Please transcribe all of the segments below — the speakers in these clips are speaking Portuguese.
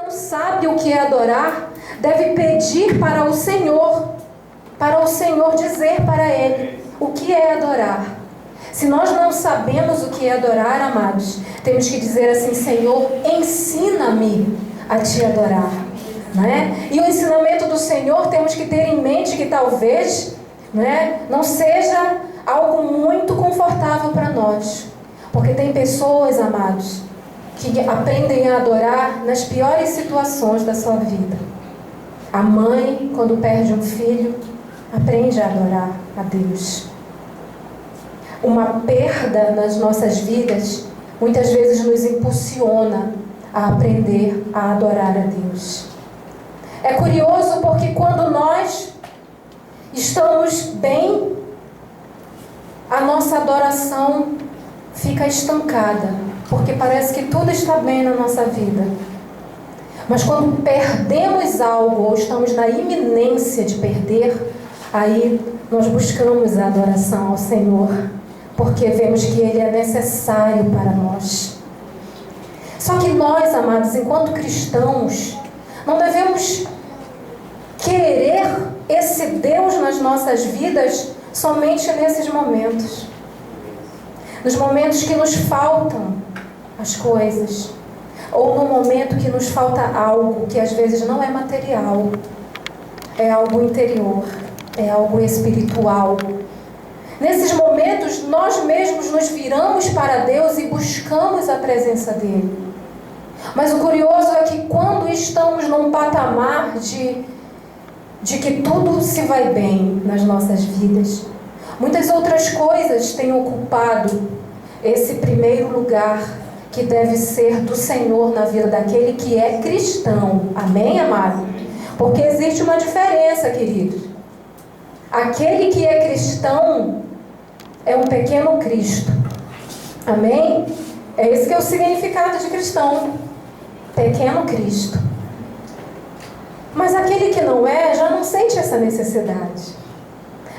não sabe o que é adorar, deve pedir para o Senhor dizer para ele o que é adorar. Se nós não sabemos o que é adorar, amados, temos que dizer assim: Senhor, ensina-me a te adorar, né? E o ensinamento do Senhor temos que ter em mente que talvez, né, não seja algo muito confortável para nós, porque tem pessoas, amados, que aprendem a adorar nas piores situações da sua vida. A mãe, quando perde um filho, aprende a adorar a Deus. Uma perda nas nossas vidas muitas vezes nos impulsiona a aprender a adorar a Deus. É curioso porque quando nós estamos bem, a nossa adoração fica estancada, porque parece que tudo está bem na nossa vida. Mas quando perdemos algo ou estamos na iminência de perder, aí nós buscamos a adoração ao Senhor, porque vemos que Ele é necessário para nós. Só que nós, amados, enquanto cristãos, não devemos querer esse Deus nas nossas vidas somente nesses momentos. Nos momentos que nos faltam as coisas, ou no momento que nos falta algo que às vezes não é material, é algo interior, é algo espiritual. Nesses momentos, nós mesmos nos viramos para Deus e buscamos a presença dEle. Mas o curioso é que quando estamos num patamar de que tudo se vai bem nas nossas vidas, muitas outras coisas têm ocupado esse primeiro lugar que deve ser do Senhor na vida daquele que é cristão. Amém, amado? Porque existe uma diferença, queridos. Aquele que é cristão é um pequeno Cristo. Amém? É esse que é o significado de cristão. Pequeno Cristo. Mas aquele que não é, já não sente essa necessidade.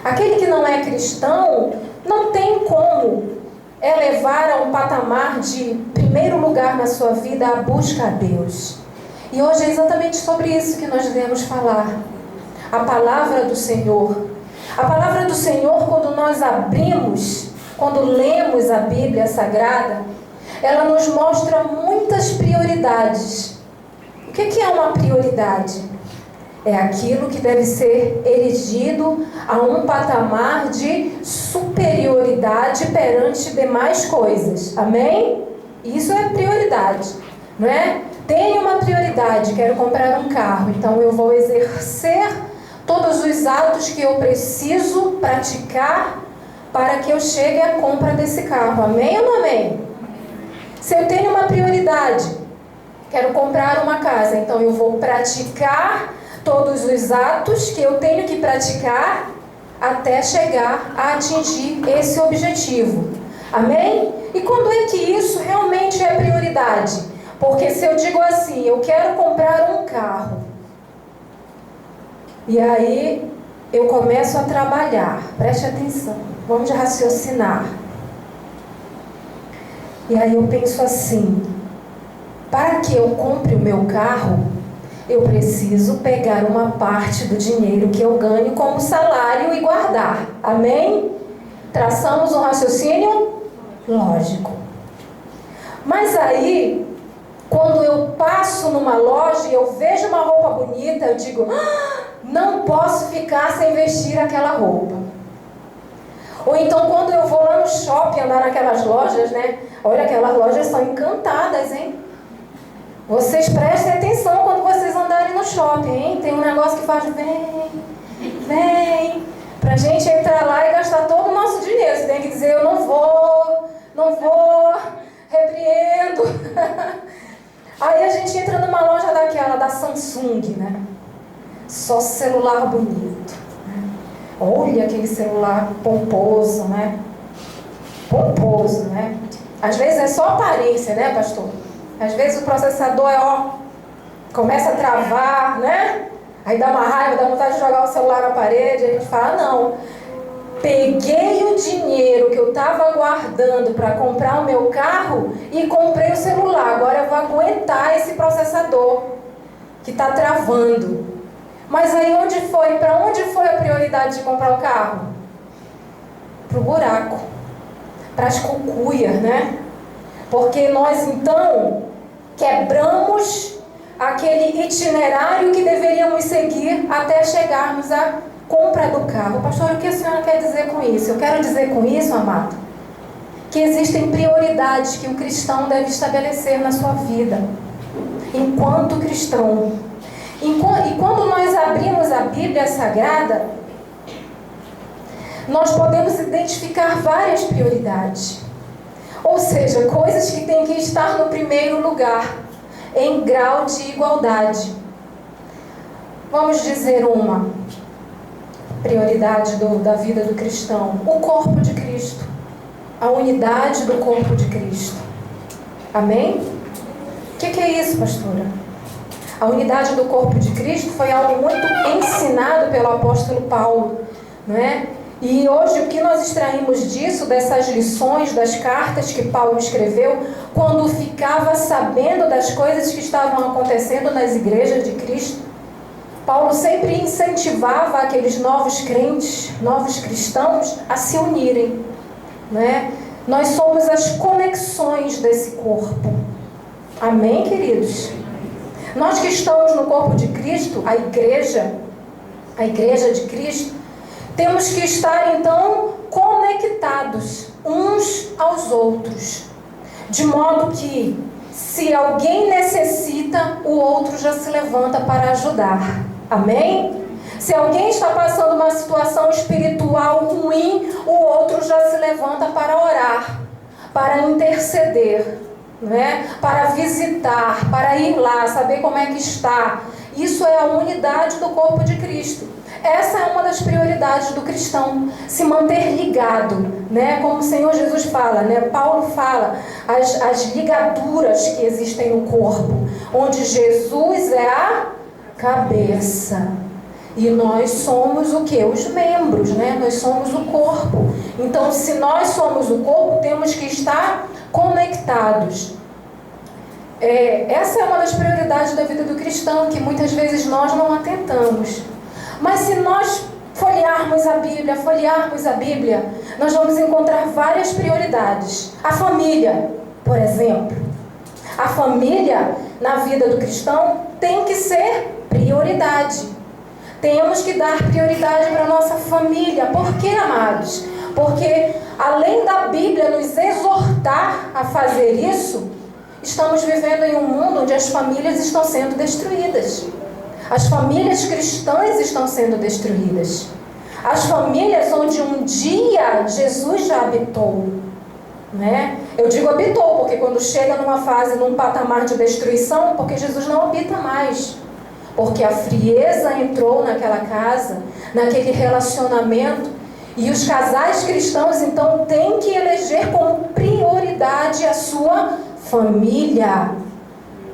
Aquele que não é cristão, não tem como elevar a um patamar de primeiro lugar na sua vida a busca a Deus. E hoje é exatamente sobre isso que nós devemos falar. A palavra do Senhor. A palavra do Senhor, quando nós abrimos, quando lemos a Bíblia Sagrada, ela nos mostra muitas prioridades. O que é uma prioridade? É aquilo que deve ser erigido a um patamar de superioridade perante demais coisas. Amém? Isso é prioridade, não é? Tenho uma prioridade, quero comprar um carro, então eu vou exercer todos os atos que eu preciso praticar para que eu chegue à compra desse carro. Amém ou não amém? Se eu tenho uma prioridade, quero comprar uma casa, então eu vou praticar todos os atos que eu tenho que praticar até chegar a atingir esse objetivo. Amém? E quando é que isso realmente é prioridade? Porque se eu digo assim, eu quero comprar um carro, e aí eu começo a trabalhar, preste atenção, vamos raciocinar. E aí eu penso assim, para que eu compre o meu carro, eu preciso pegar uma parte do dinheiro que eu ganho como salário e guardar. Amém? Traçamos um raciocínio lógico. Mas aí, quando eu passo numa loja e eu vejo uma roupa bonita, eu digo, não posso ficar sem vestir aquela roupa. Ou então quando eu vou lá no shopping andar naquelas lojas, né? Olha, aquelas lojas são encantadas, hein? Vocês prestem atenção quando vocês andarem no shopping, hein? Tem um negócio que faz vem, pra gente entrar lá e gastar todo o nosso dinheiro. Você tem que dizer, eu não vou, repreendo. Aí a gente entra numa loja daquela, da Samsung, né? Só celular bonito. Olha aquele celular pomposo, né? Pomposo, né? Às vezes é só aparência, né, pastor? Às vezes o processador começa a travar, né? Aí dá uma raiva, dá vontade de jogar o celular na parede. A gente fala, não, peguei o dinheiro que eu estava guardando para comprar o meu carro e comprei o celular. Agora eu vou aguentar esse processador. que está travando. Mas aí para onde foi a prioridade de comprar o carro? Para o buraco, para as cucuias, né? Porque nós então quebramos aquele itinerário que deveríamos seguir até chegarmos à compra do carro. Pastor, o que a senhora quer dizer com isso? Eu quero dizer com isso, amado, que existem prioridades que o cristão deve estabelecer na sua vida, enquanto cristão. E quando nós abrimos a Bíblia Sagrada, nós podemos identificar várias prioridades. Ou seja, coisas que têm que estar no primeiro lugar, em grau de igualdade. Vamos dizer uma prioridade da vida do cristão: o corpo de Cristo, a unidade do corpo de Cristo. Amém? O que é isso, pastora? A unidade do corpo de Cristo foi algo muito ensinado pelo apóstolo Paulo, não é? E hoje o que nós extraímos disso, dessas lições, das cartas que Paulo escreveu, quando ficava sabendo das coisas que estavam acontecendo nas igrejas de Cristo, Paulo sempre incentivava aqueles novos crentes, novos cristãos, a se unirem, né? Nós somos as conexões desse corpo. Amém, queridos? Nós que estamos no corpo de Cristo, a igreja de Cristo, temos que estar então conectados uns aos outros, de modo que se alguém necessita, o outro já se levanta para ajudar. Amém? Se alguém está passando uma situação espiritual ruim, o outro já se levanta para orar, para interceder, né? Para visitar, para ir lá, saber como é que está. Isso é a unidade do corpo de Cristo. Essa é uma das prioridades do cristão, se manter ligado, né? Como o Senhor Jesus fala, né? Paulo fala, as ligaduras que existem no corpo, onde Jesus é a cabeça. E nós somos o quê? Os membros, né? Nós somos o corpo. Então, se nós somos o corpo, temos que estar conectados. Essa é uma das prioridades da vida do cristão, que muitas vezes nós não atentamos. Mas se nós folhearmos a Bíblia, nós vamos encontrar várias prioridades. A família, por exemplo. A família, na vida do cristão, tem que ser prioridade. Temos que dar prioridade para a nossa família. Por quê, amados? Porque, além da Bíblia nos exortar a fazer isso, estamos vivendo em um mundo onde as famílias estão sendo destruídas. As famílias cristãs estão sendo destruídas. As famílias onde um dia Jesus já habitou, né? Eu digo habitou, porque quando chega numa fase, num patamar de destruição, porque Jesus não habita mais. Porque a frieza entrou naquela casa, naquele relacionamento. E os casais cristãos, então, têm que eleger como prioridade a sua família.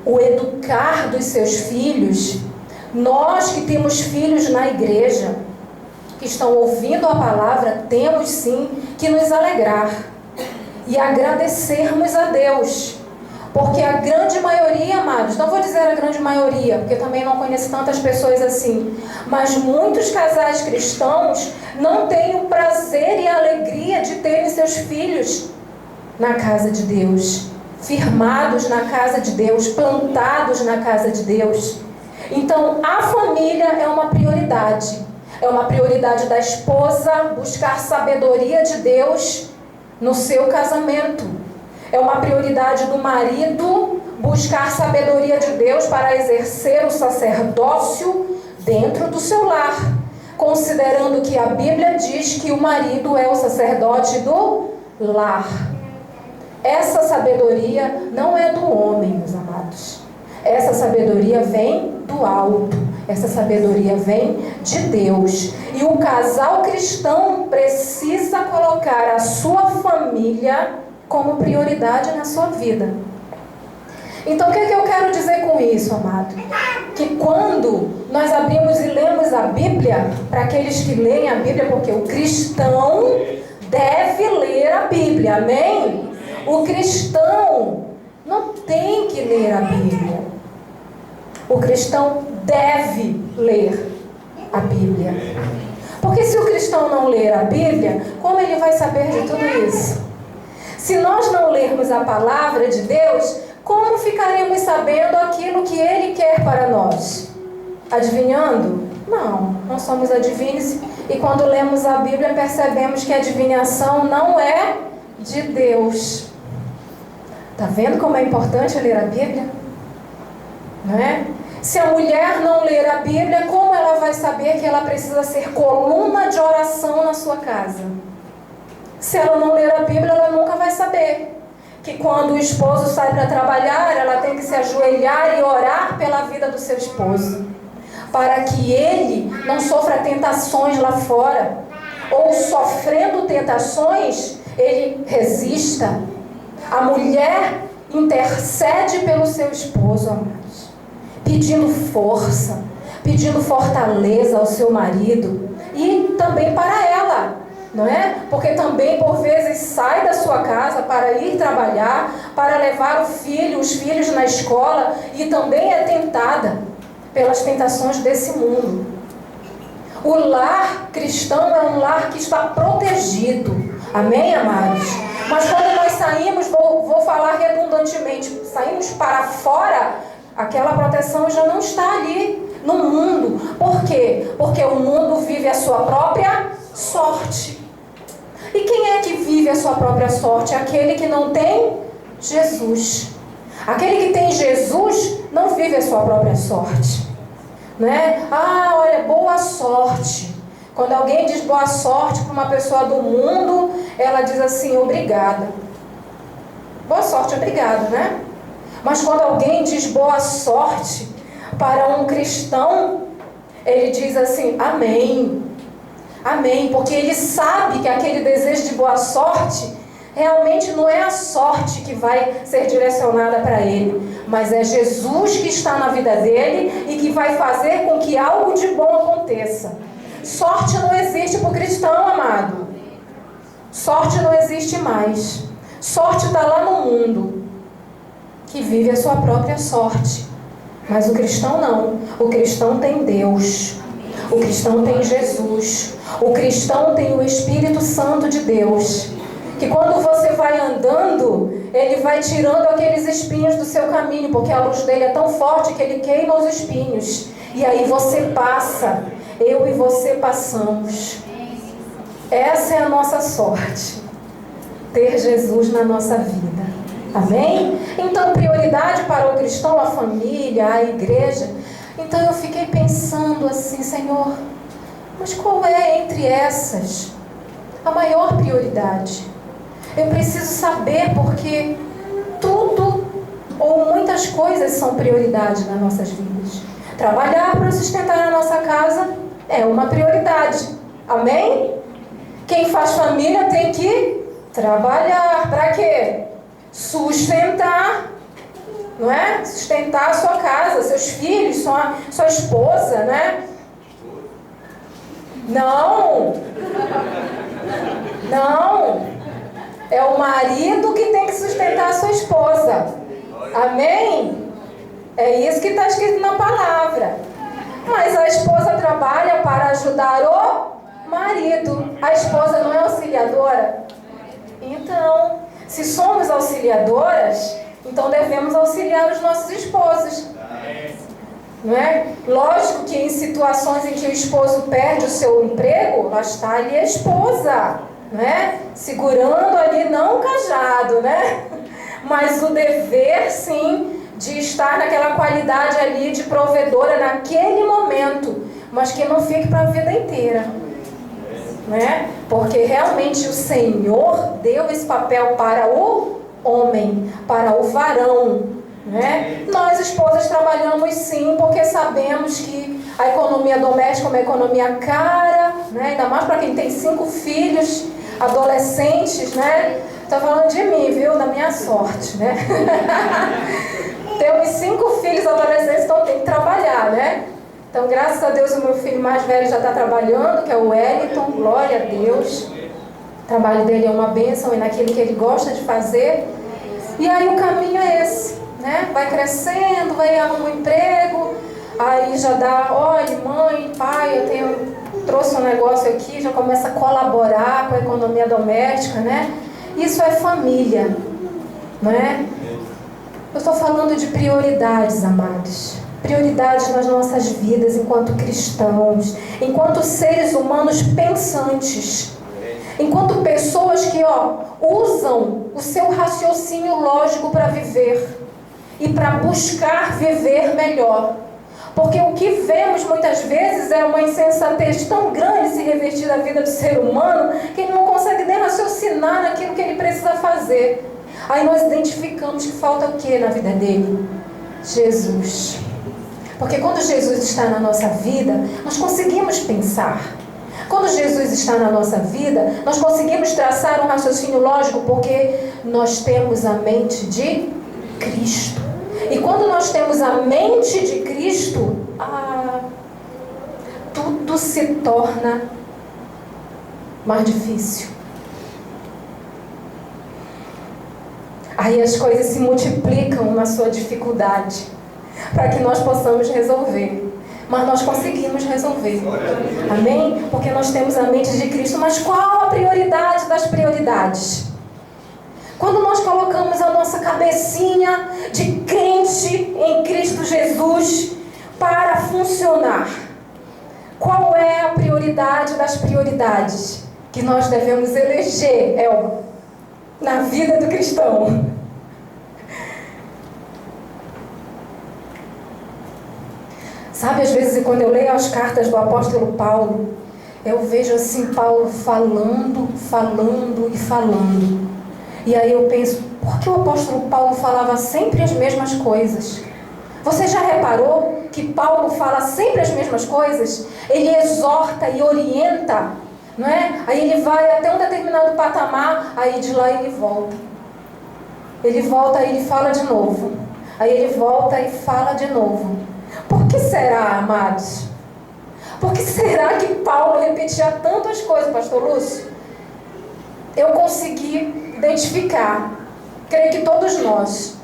O educar dos seus filhos. Nós que temos filhos na igreja, que estão ouvindo a palavra, temos sim que nos alegrar e agradecermos a Deus. Porque a grande maioria, amados, não vou dizer a grande maioria, porque também não conheço tantas pessoas assim, mas muitos casais cristãos não têm o prazer e a alegria de terem seus filhos na casa de Deus, firmados na casa de Deus, plantados na casa de Deus. Então, a família é uma prioridade. É uma prioridade da esposa buscar sabedoria de Deus no seu casamento. É uma prioridade do marido buscar sabedoria de Deus para exercer o sacerdócio dentro do seu lar, considerando que a Bíblia diz que o marido é o sacerdote do lar. Essa sabedoria não é do homem, meus amados. Essa sabedoria vem do alto. Essa sabedoria vem de Deus. E o casal cristão precisa colocar a sua família como prioridade na sua vida. Então, o que é que eu quero dizer com isso, amado? Que quando nós abrimos e lemos a Bíblia, para aqueles que leem a Bíblia, porque o cristão deve ler a Bíblia, amém? O cristão não tem que ler a Bíblia. O cristão deve ler a Bíblia. Porque se o cristão não ler a Bíblia, como ele vai saber de tudo isso? Se nós não lermos a palavra de Deus, como ficaremos sabendo aquilo que Ele quer para nós? Adivinhando? Não somos adivinhos. E quando lemos a Bíblia, percebemos que a adivinhação não é de Deus. Está vendo como é importante ler a Bíblia? Não é? Se a mulher não ler a Bíblia, como ela vai saber que ela precisa ser coluna de oração na sua casa? Se ela não ler a Bíblia, ela nunca vai saber que quando o esposo sai para trabalhar, ela tem que se ajoelhar e orar pela vida do seu esposo, para que ele não sofra tentações lá fora, ou sofrendo tentações, ele resista. A mulher intercede pelo seu esposo, amados, pedindo força, pedindo fortaleza ao seu marido e também para ela. Não é? Porque também por vezes sai da sua casa para ir trabalhar, para levar os filhos na escola, e também é tentada pelas tentações desse mundo. O lar cristão é um lar que está protegido. Amém, amados? Mas quando nós saímos, vou falar redundantemente, saímos para fora, aquela proteção já não está ali no mundo. Por quê? Porque o mundo vive a sua própria sorte. E quem é que vive a sua própria sorte? Aquele que não tem Jesus. Aquele que tem Jesus não vive a sua própria sorte. Não é? Olha, boa sorte. Quando alguém diz boa sorte para uma pessoa do mundo, ela diz assim, obrigada. Boa sorte, obrigado, né? Mas quando alguém diz boa sorte para um cristão, ele diz assim, amém. Amém, porque ele sabe que aquele desejo de boa sorte realmente não é a sorte que vai ser direcionada para ele, mas é Jesus que está na vida dele e que vai fazer com que algo de bom aconteça. Sorte não existe para o cristão, amado. Sorte não existe mais. Sorte está lá no mundo, que vive a sua própria sorte. Mas o cristão não. O cristão tem Deus. O cristão tem Jesus. O cristão tem o Espírito Santo de Deus, que quando você vai andando, ele vai tirando aqueles espinhos do seu caminho, porque a luz dele é tão forte que ele queima os espinhos. E aí você passa, eu e você passamos. Essa é a nossa sorte, ter Jesus na nossa vida. Amém? Então, prioridade para o cristão, a família, a igreja. Então eu fiquei pensando assim, Senhor, mas qual é entre essas a maior prioridade? Eu preciso saber, porque tudo ou muitas coisas são prioridade nas nossas vidas. Trabalhar para sustentar a nossa casa é uma prioridade. Amém? Quem faz família tem que trabalhar. Para quê? Sustentar. Não é? Sustentar a sua casa, seus filhos, sua esposa, né? Não. É o marido que tem que sustentar a sua esposa. Amém? É isso que está escrito na palavra. Mas a esposa trabalha para ajudar o marido. A esposa não é auxiliadora? Então, se somos auxiliadoras, então devemos auxiliar os nossos esposos. Não é? Lógico que em situações em que o esposo perde o seu emprego, lá está ali a esposa, né? Segurando ali, não o cajado, né? Mas o dever, sim, de estar naquela qualidade ali de provedora naquele momento, mas que não fique para a vida inteira, né? Porque realmente o Senhor deu esse papel para o homem, para o varão, né? Nós esposas trabalhamos sim, porque sabemos que a economia doméstica é uma economia cara, né? Ainda mais para quem tem 5 filhos adolescentes, né? Estou falando de mim, viu? Da minha sorte, né? Temos 5 filhos adolescentes, então tem que trabalhar, né? Então, graças a Deus, o meu filho mais velho já está trabalhando, que é o Wellington, glória a Deus. O trabalho dele é uma bênção, é naquilo que ele gosta de fazer. E aí o caminho é esse, né? Vai crescendo, vai arrumar um emprego, aí já dá, olha, mãe, pai, trouxe um negócio aqui, já começa a colaborar com a economia doméstica, né? Isso é família, não é? Eu estou falando de prioridades, amados. Prioridades nas nossas vidas enquanto cristãos, enquanto seres humanos pensantes, enquanto pessoas que usam o seu raciocínio lógico para viver e para buscar viver melhor. Porque o que vemos muitas vezes é uma insensatez tão grande se revertir na vida do ser humano que ele não consegue nem raciocinar naquilo que ele precisa fazer. Aí nós identificamos que falta o que na vida dele? Jesus. Porque quando Jesus está na nossa vida, nós conseguimos pensar. Quando Jesus está na nossa vida, nós conseguimos traçar um raciocínio lógico, porque nós temos a mente de Cristo. E quando nós temos a mente de Cristo, tudo se torna mais difícil. Aí as coisas se multiplicam na sua dificuldade, para que nós possamos resolver. Mas nós conseguimos resolver. Amém? Porque nós temos a mente de Cristo. Mas qual a prioridade das prioridades? Quando nós colocamos a nossa cabecinha de crente em Cristo Jesus para funcionar, qual é a prioridade das prioridades que nós devemos eleger, Elba, na vida do cristão? Sabe, às vezes, quando eu leio as cartas do apóstolo Paulo, eu vejo assim Paulo falando e falando. E aí eu penso, por que o apóstolo Paulo falava sempre as mesmas coisas? Você já reparou que Paulo fala sempre as mesmas coisas? Ele exorta e orienta, não é? Aí ele vai até um determinado patamar, aí de lá ele volta. Ele volta e ele fala de novo. Aí ele volta e fala de novo. Por que será, amados? Por que será que Paulo repetia tantas coisas, pastor Lúcio? Eu consegui identificar, creio que todos nós.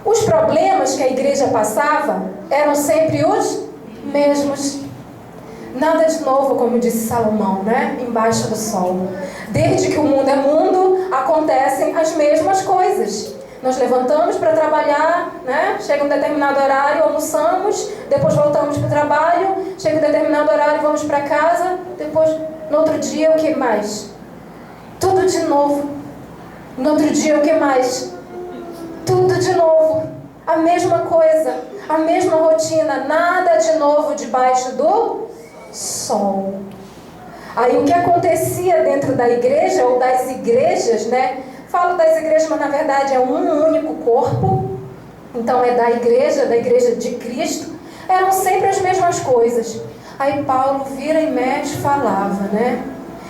Os problemas que a igreja passava eram sempre os mesmos. Nada de novo, como disse Salomão, né? Embaixo do sol. Desde que o mundo é mundo, acontecem as mesmas coisas. Nós levantamos para trabalhar, né? Chega um determinado horário, almoçamos, depois voltamos para o trabalho, chega um determinado horário, vamos para casa, depois, no outro dia, o que mais? Tudo de novo. No outro dia, o que mais? Tudo de novo. A mesma coisa, a mesma rotina, nada de novo debaixo do sol. Aí o que acontecia dentro da igreja, ou das igrejas, né? Falo das igrejas, mas na verdade é um único corpo. Então é da igreja de Cristo. Eram sempre as mesmas coisas. Aí Paulo vira e mexe, falava, né?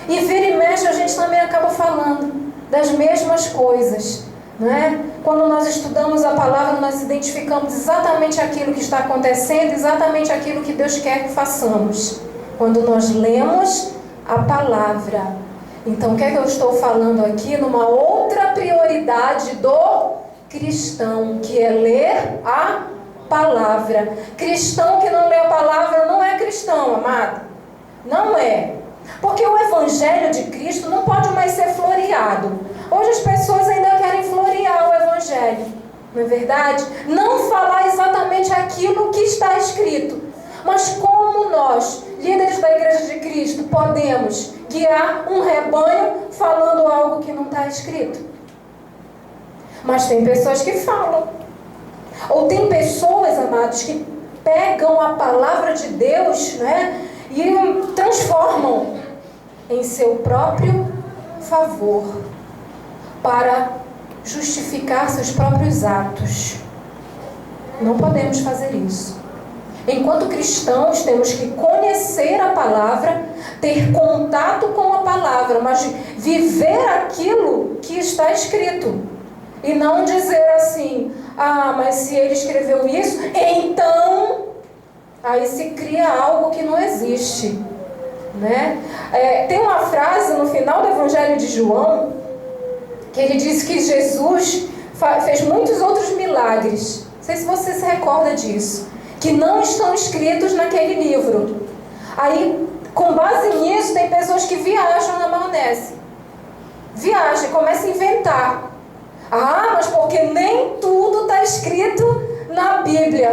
E vira e mexe a gente também acaba falando das mesmas coisas, não é? Quando nós estudamos a palavra, nós identificamos exatamente aquilo que está acontecendo, exatamente aquilo que Deus quer que façamos. Quando nós lemos a palavra. Então, o que é que eu estou falando aqui? Numa outra prioridade do cristão, que é ler a palavra. Cristão que não lê a palavra não é cristão, amado. Não é. Porque o evangelho de Cristo não pode mais ser floreado. Hoje as pessoas ainda querem florear o evangelho. Não é verdade? Não falar exatamente aquilo que está escrito. Mas como nós, líderes da Igreja de Cristo, podemos guiar um rebanho falando algo que não está escrito? Mas tem pessoas que falam. Ou tem pessoas, amados, que pegam a palavra de Deus, né, e transformam em seu próprio favor para justificar seus próprios atos. Não podemos fazer isso. Enquanto cristãos, temos que conhecer a palavra, ter contato com a palavra, mas viver aquilo que está escrito. E não dizer assim, mas se ele escreveu isso, então, aí se cria algo que não existe, né? Tem uma frase no final do Evangelho de João, que ele diz que Jesus fez muitos outros milagres. Não sei se você se recorda disso, que não estão escritos naquele livro. Aí, com base nisso, tem pessoas que viajam na maionese. Viajam, começam a inventar. Ah, mas porque nem tudo está escrito na Bíblia.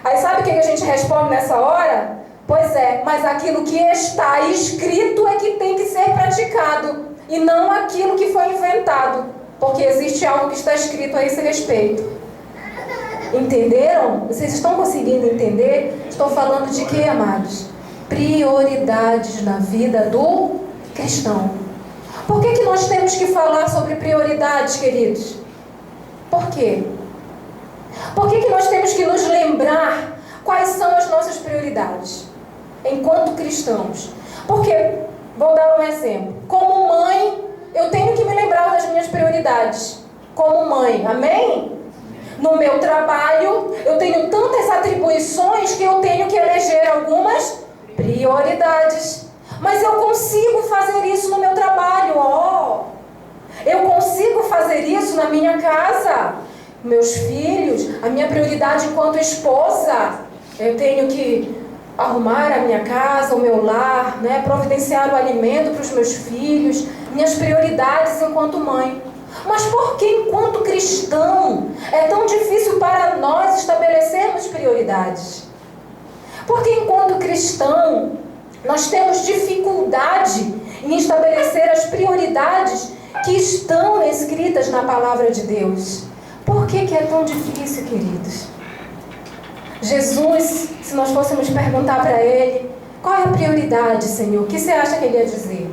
Aí sabe o que a gente responde nessa hora? Pois é, mas aquilo que está escrito é que tem que ser praticado, e não aquilo que foi inventado, porque existe algo que está escrito a esse respeito. Entenderam? Vocês estão conseguindo entender? Estou falando de quê, amados? Prioridades na vida do cristão. Por que nós temos que falar sobre prioridades, queridos? Por quê? Por que nós temos que nos lembrar quais são as nossas prioridades enquanto cristãos? Porque, vou dar um exemplo. Como mãe, eu tenho que me lembrar das minhas prioridades. Como mãe, amém? No meu trabalho, eu tenho tantas atribuições que eu tenho que eleger algumas prioridades. Mas eu consigo fazer isso no meu trabalho, eu consigo fazer isso na minha casa, meus filhos, a minha prioridade enquanto esposa. Eu tenho que arrumar a minha casa, o meu lar, né? Providenciar o alimento para os meus filhos, minhas prioridades enquanto mãe. Mas por que enquanto cristão é tão difícil para nós estabelecermos prioridades? Porque enquanto cristão nós temos dificuldade em estabelecer as prioridades que estão escritas na palavra de Deus. Por que é tão difícil, queridos? Jesus, se nós fôssemos perguntar para Ele, qual é a prioridade, Senhor? O que você acha que Ele ia dizer?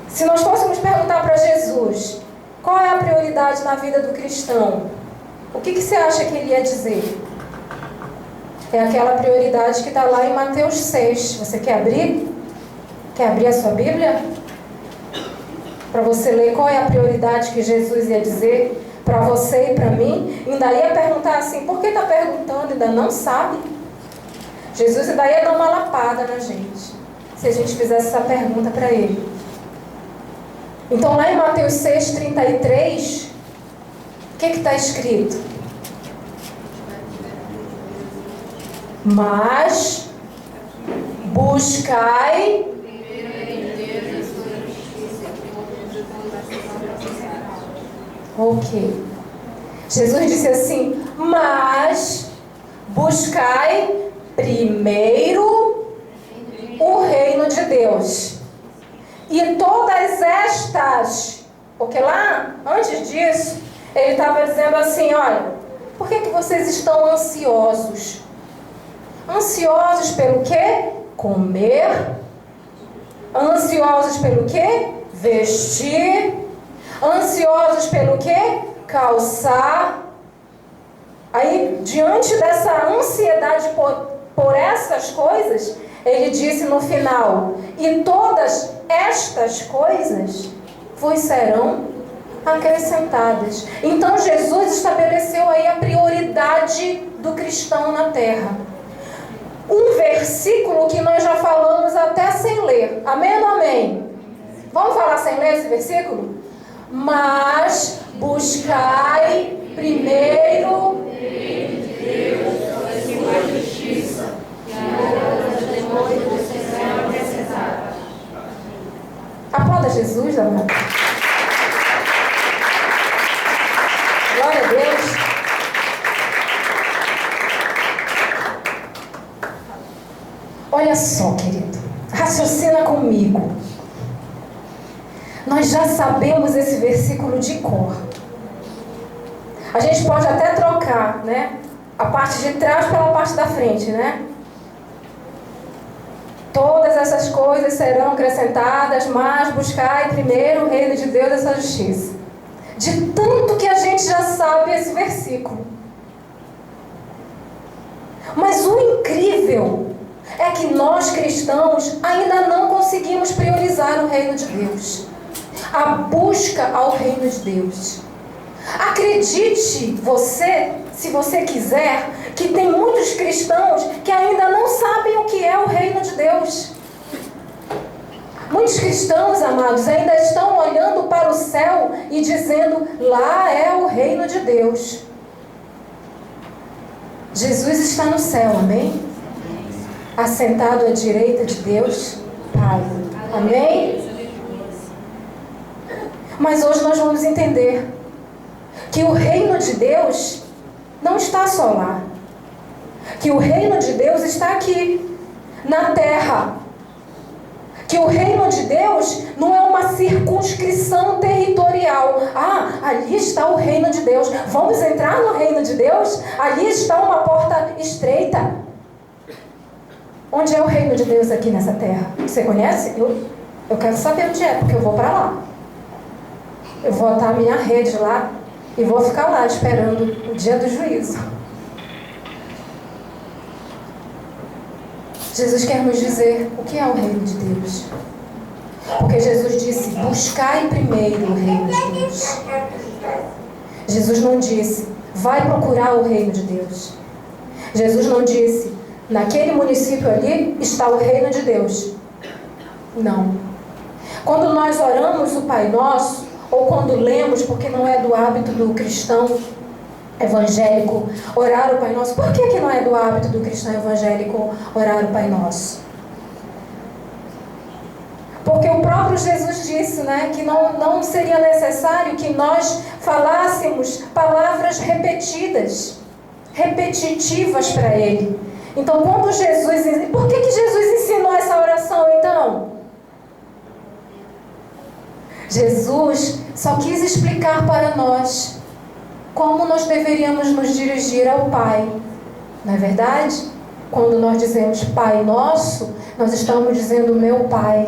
Se nós fôssemos perguntar para Jesus, qual é a prioridade na vida do cristão? O que você acha que Ele ia dizer? É aquela prioridade que está lá em Mateus 6. Você quer abrir? Quer abrir a sua Bíblia? Para você ler qual é a prioridade que Jesus ia dizer para você e para mim. Ainda ia perguntar assim, por que está perguntando? Ainda não sabe. Jesus ainda ia dar uma lapada na gente, se a gente fizesse essa pergunta para Ele. Então lá em Mateus 6:33, o que está escrito? Mas buscai ok. Jesus disse assim, mas buscai primeiro o reino de Deus, e todas estas, porque lá, antes disso, ele estava dizendo assim, olha, por que vocês estão ansiosos? Ansiosos pelo quê? Comer. Ansiosos pelo quê? Vestir. Ansiosos pelo quê? Calçar. Aí, diante dessa ansiedade por essas coisas, ele disse no final, e todas estas coisas vos serão acrescentadas. Então, Jesus estabeleceu aí a prioridade do cristão na terra. Um versículo que nós já falamos até sem ler. Amém ou não amém? Vamos falar sem ler esse versículo? Mas buscai primeiro o reino de Deus e sua justiça, e as demais vocês serão acrescentadas. Aplauda Jesus, amado. Glória a Deus. Olha só, querido, raciocina comigo. Nós já sabemos esse versículo de cor. A gente pode até trocar, né? A parte de trás pela parte da frente, né? Todas essas coisas serão acrescentadas, mas buscai primeiro o reino de Deus e a sua justiça. De tanto que a gente já sabe esse versículo. Mas o incrível é que nós cristãos ainda não conseguimos priorizar o reino de Deus. A busca ao reino de Deus. Acredite você, se você quiser, que tem muitos cristãos que ainda não sabem o que é o reino de Deus. Muitos cristãos, amados, ainda estão olhando para o céu e dizendo: lá é o reino de Deus. Jesus está no céu, amém? Assentado à direita de Deus, Pai. Amém? Mas hoje nós vamos entender que o reino de Deus não está só lá. Que o reino de Deus está aqui, na terra. Que o reino de Deus não é uma circunscrição territorial. Ah, ali está o reino de Deus. Vamos entrar no reino de Deus? Ali está uma porta estreita. Onde é o reino de Deus aqui nessa terra? Você conhece? Eu quero saber onde é, porque eu vou para lá. Eu vou botar a minha rede lá e vou ficar lá esperando o dia do juízo. Jesus quer nos dizer o que é o reino de Deus. Porque Jesus disse: buscai primeiro o reino de Deus. Jesus não disse: vai procurar o reino de Deus. Jesus não disse: naquele município ali está o reino de Deus. Não. Quando nós oramos o Pai Nosso, ou quando lemos, porque não é do hábito do cristão evangélico orar o Pai Nosso. Por que não é do hábito do cristão evangélico orar o Pai Nosso? Porque o próprio Jesus disse, né, que não seria necessário que nós falássemos palavras repetitivas para Ele. Então, quando Jesus... Por que Jesus ensinou essa oração, então? Jesus só quis explicar para nós como nós deveríamos nos dirigir ao Pai. Não é verdade? Quando nós dizemos Pai Nosso, nós estamos dizendo meu Pai.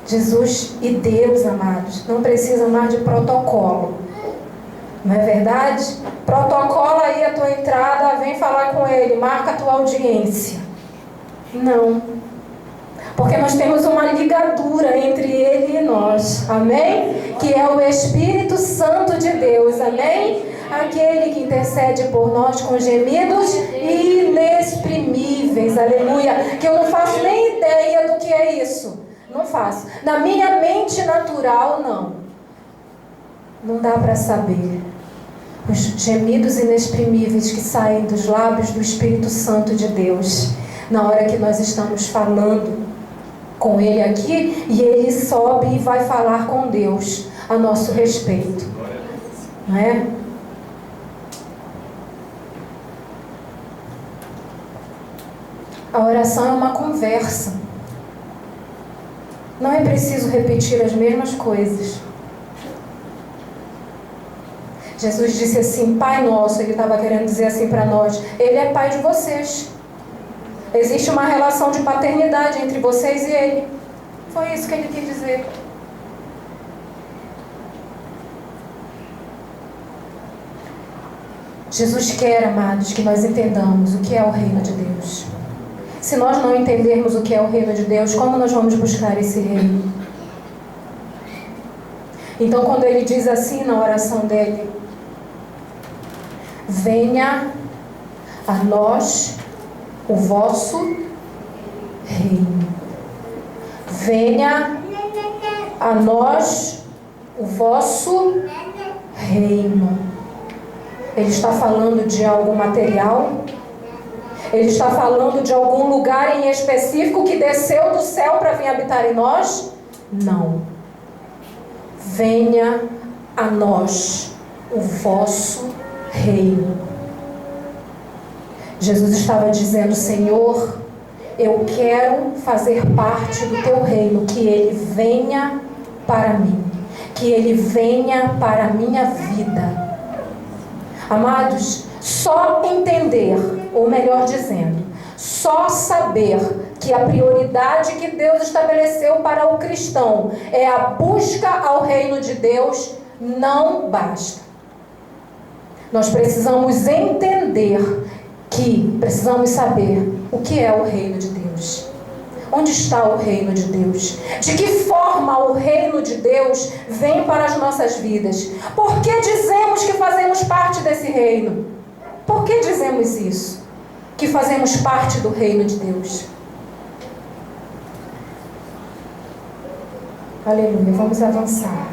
Jesus e Deus, amados, não precisa mais de protocolo. Não é verdade? Protocola aí a tua entrada, vem falar com Ele, marca a tua audiência. Não. Porque nós temos uma ligadura entre Ele e nós. Amém? Que é o Espírito Santo de Deus. Amém? Aquele que intercede por nós com gemidos inexprimíveis. Aleluia. Que eu não faço nem ideia do que é isso. Não faço. Na minha mente natural, não. Não dá para saber. Os gemidos inexprimíveis que saem dos lábios do Espírito Santo de Deus. Na hora que nós estamos falando com Ele aqui, e Ele sobe e vai falar com Deus a nosso respeito. Não é? A oração é uma conversa. Não é preciso repetir as mesmas coisas. Jesus disse assim, Pai Nosso, Ele estava querendo dizer assim para nós, Ele é Pai de vocês. Existe uma relação de paternidade entre vocês e Ele. Foi isso que Ele quis dizer. Jesus quer, amados, que nós entendamos o que é o reino de Deus. Se nós não entendermos o que é o reino de Deus, como nós vamos buscar esse reino? Então, quando Ele diz assim na oração dele, venha a nós o vosso reino. Venha a nós o vosso reino. Ele está falando de algo material? Ele está falando de algum lugar em específico que desceu do céu para vir habitar em nós? Não. Venha a nós o vosso reino. Jesus estava dizendo, Senhor, eu quero fazer parte do teu reino, que ele venha para mim, que ele venha para a minha vida. Amados, só entender, ou melhor dizendo, só saber que a prioridade que Deus estabeleceu para o cristão é a busca ao reino de Deus, não basta. Nós precisamos entender que precisamos saber o que é o reino de Deus. Onde está o reino de Deus? De que forma o reino de Deus vem para as nossas vidas? Por que dizemos que fazemos parte desse reino? Por que dizemos isso? Que fazemos parte do reino de Deus? Aleluia. Vamos avançar.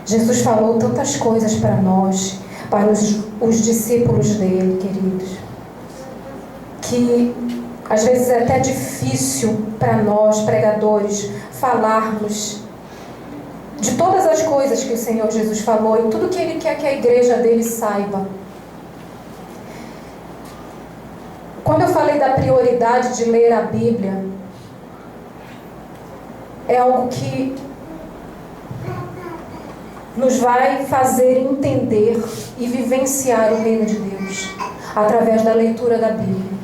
Jesus falou tantas coisas para nós, para os discípulos dele, queridos, que às vezes é até difícil para nós, pregadores, falarmos de todas as coisas que o Senhor Jesus falou e tudo que Ele quer que a igreja dele saiba. Quando eu falei da prioridade de ler a Bíblia, é algo que nos vai fazer entender e vivenciar o reino de Deus através da leitura da Bíblia.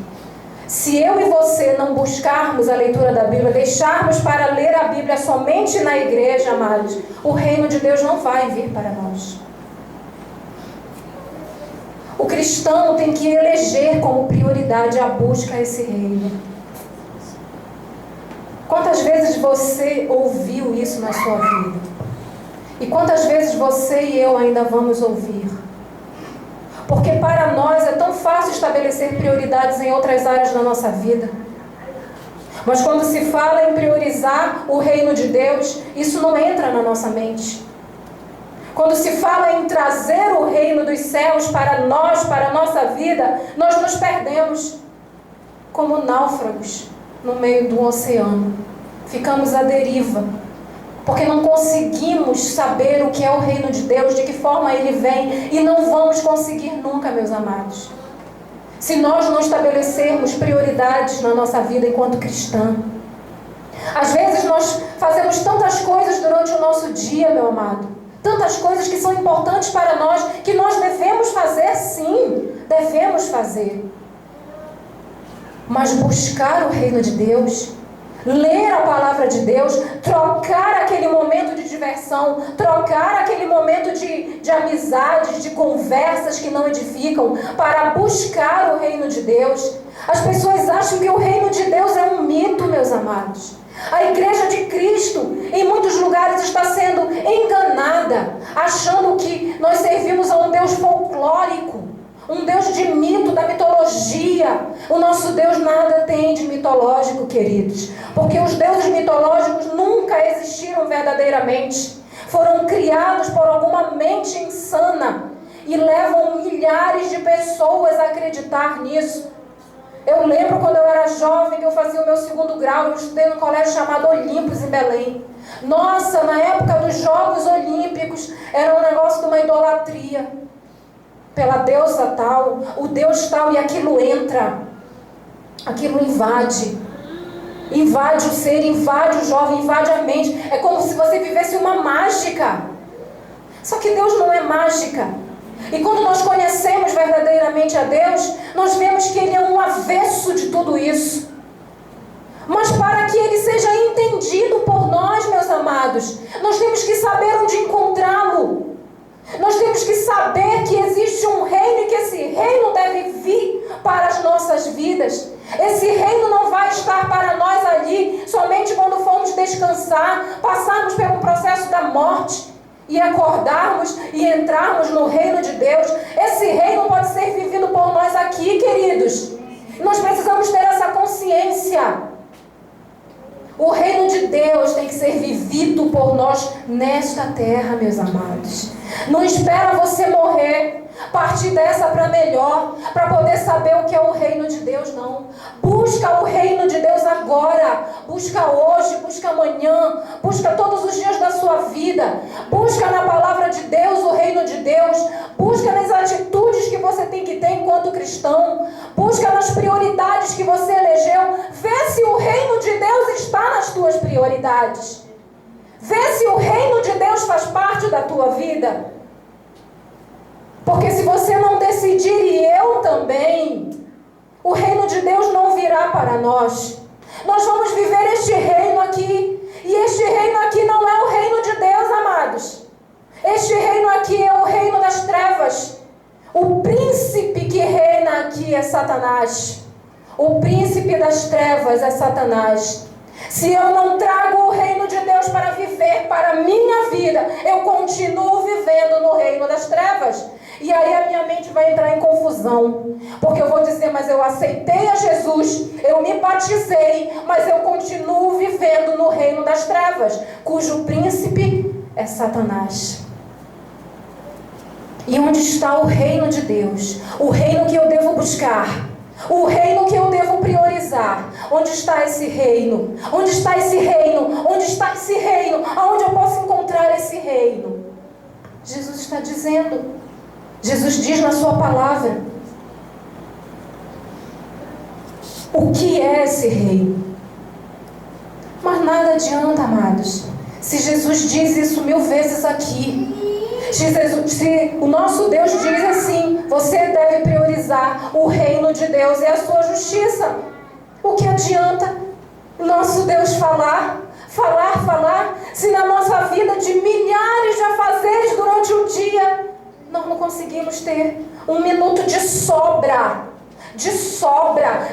Se eu e você não buscarmos a leitura da Bíblia, deixarmos para ler a Bíblia somente na igreja, amados, o reino de Deus não vai vir para nós. O cristão tem que eleger como prioridade a busca a esse reino. Quantas vezes você ouviu isso na sua vida? E quantas vezes você e eu ainda vamos ouvir? Porque para nós é tão fácil estabelecer prioridades em outras áreas da nossa vida. Mas quando se fala em priorizar o reino de Deus, isso não entra na nossa mente. Quando se fala em trazer o reino dos céus para nós, para a nossa vida, nós nos perdemos como náufragos no meio do oceano. Ficamos à deriva, porque não conseguimos saber o que é o reino de Deus, de que forma ele vem, e não vamos conseguir nunca, meus amados, se nós não estabelecermos prioridades na nossa vida enquanto cristã. Às vezes nós fazemos tantas coisas durante o nosso dia, meu amado, tantas coisas que são importantes para nós, que nós devemos fazer, sim, devemos fazer. Mas buscar o reino de Deus, ler a palavra de Deus, trocar aquele momento de diversão, trocar aquele momento de amizades, de conversas que não edificam, para buscar o reino de Deus. As pessoas acham que o reino de Deus é um mito, meus amados. A igreja de Cristo, em muitos lugares, está sendo enganada, achando que nós servimos a um Deus folclórico, um Deus de mito, da mitologia. O nosso Deus nada tem de mitológico, queridos, porque os deuses mitológicos nunca existiram verdadeiramente. Foram criados por alguma mente insana e levam milhares de pessoas a acreditar nisso. Eu lembro quando eu era jovem, que eu fazia o meu 2º grau, eu estudei num colégio chamado Olympus, em Belém. Nossa, na época dos Jogos Olímpicos, era um negócio de uma idolatria pela deusa tal, o deus tal, e aquilo entra, aquilo invade o ser, invade o jovem, invade a mente. É como se você vivesse uma mágica. Só que Deus não é mágica. E quando nós conhecemos verdadeiramente a Deus, nós vemos que Ele é um avesso de tudo isso. Mas para que Ele seja entendido por nós, meus amados, nós temos que saber onde encontrá-lo. Nós temos que saber que existe um reino e que esse reino deve vir para as nossas vidas. Esse reino não vai estar para nós ali somente quando formos descansar, passarmos pelo processo da morte e acordarmos e entrarmos no reino de Deus. Esse reino pode ser vivido por nós aqui, queridos. Nós precisamos ter essa consciência. O reino de Deus tem que ser vivido por nós nesta terra, meus amados. Não espera você morrer, partir dessa para melhor, para poder saber o que é o reino de Deus, não. Busca o reino de Deus agora. Busca hoje, busca amanhã, busca todos os dias da sua vida. Busca na palavra de Deus o reino de Deus. Busca nas atitudes que você tem que ter enquanto cristão. Busca nas prioridades que você elegeu. Vê se o reino de Deus está nas tuas prioridades. Vê se o reino de Deus faz parte da tua vida. Porque se você não decidir, e eu também, o reino de Deus não virá para nós. Nós vamos viver este reino aqui. E este reino aqui não é o reino de Deus, amados. Este reino aqui é o reino das trevas. O príncipe que reina aqui é Satanás. O príncipe das trevas é Satanás. Se eu não trago o reino de Deus para viver para a minha vida, eu continuo vivendo no reino das trevas. E aí a minha mente vai entrar em confusão, porque eu vou dizer, mas eu aceitei a Jesus, eu me batizei, mas eu continuo vivendo no reino das trevas, cujo príncipe é Satanás. E onde está o reino de Deus? O reino que eu devo buscar, o reino que eu devo priorizar. Onde está esse reino? Onde está esse reino? Onde está esse reino? Aonde eu posso encontrar esse reino? Jesus está dizendo. Jesus diz na sua palavra. O que é esse reino? Mas nada adianta, amados. Se Jesus diz isso 1000 vezes aqui. Se o nosso Deus diz assim, você deve priorizar o reino de Deus e a sua justiça. O que adianta nosso Deus falar, se na nossa vida de milhares de afazeres durante o dia, nós não conseguimos ter 1 minuto de sobra,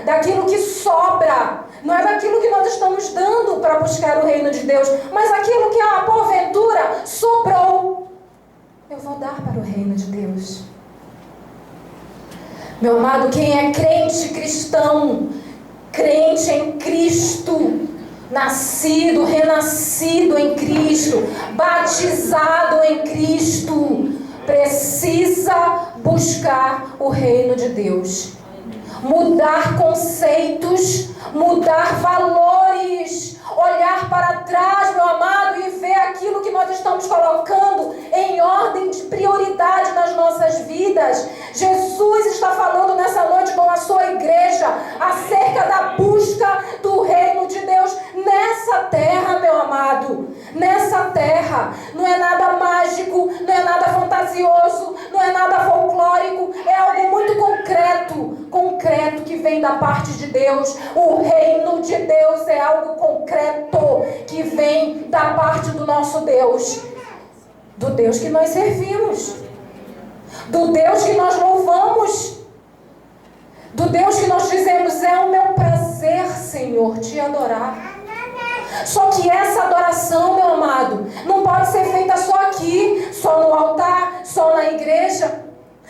daquilo que sobra. Não é daquilo que nós estamos dando para buscar o reino de Deus, mas aquilo que porventura sobrou. Eu vou dar para o reino de Deus. Meu amado, quem é crente cristão, crente em Cristo, nascido, renascido em Cristo, batizado em Cristo, precisa buscar o reino de Deus. Mudar conceitos, mudar valores, olhar para trás, meu amado, e ver aquilo que nós estamos colocando em ordem de prioridade nas nossas vidas. Jesus está falando nessa noite com a sua igreja acerca da busca do reino de Deus nessa terra, meu amado. Nessa terra. Não é nada mágico, não é nada fantasioso, não é nada folclórico, é algo muito concreto que vem da parte de Deus. O reino de Deus é algo concreto que vem da parte do nosso Deus, do Deus que nós servimos, do Deus que nós louvamos, do Deus que nós dizemos, é o meu prazer, Senhor, te adorar. Só que essa adoração, meu amado, não pode ser feita só aqui, só no altar, só na igreja.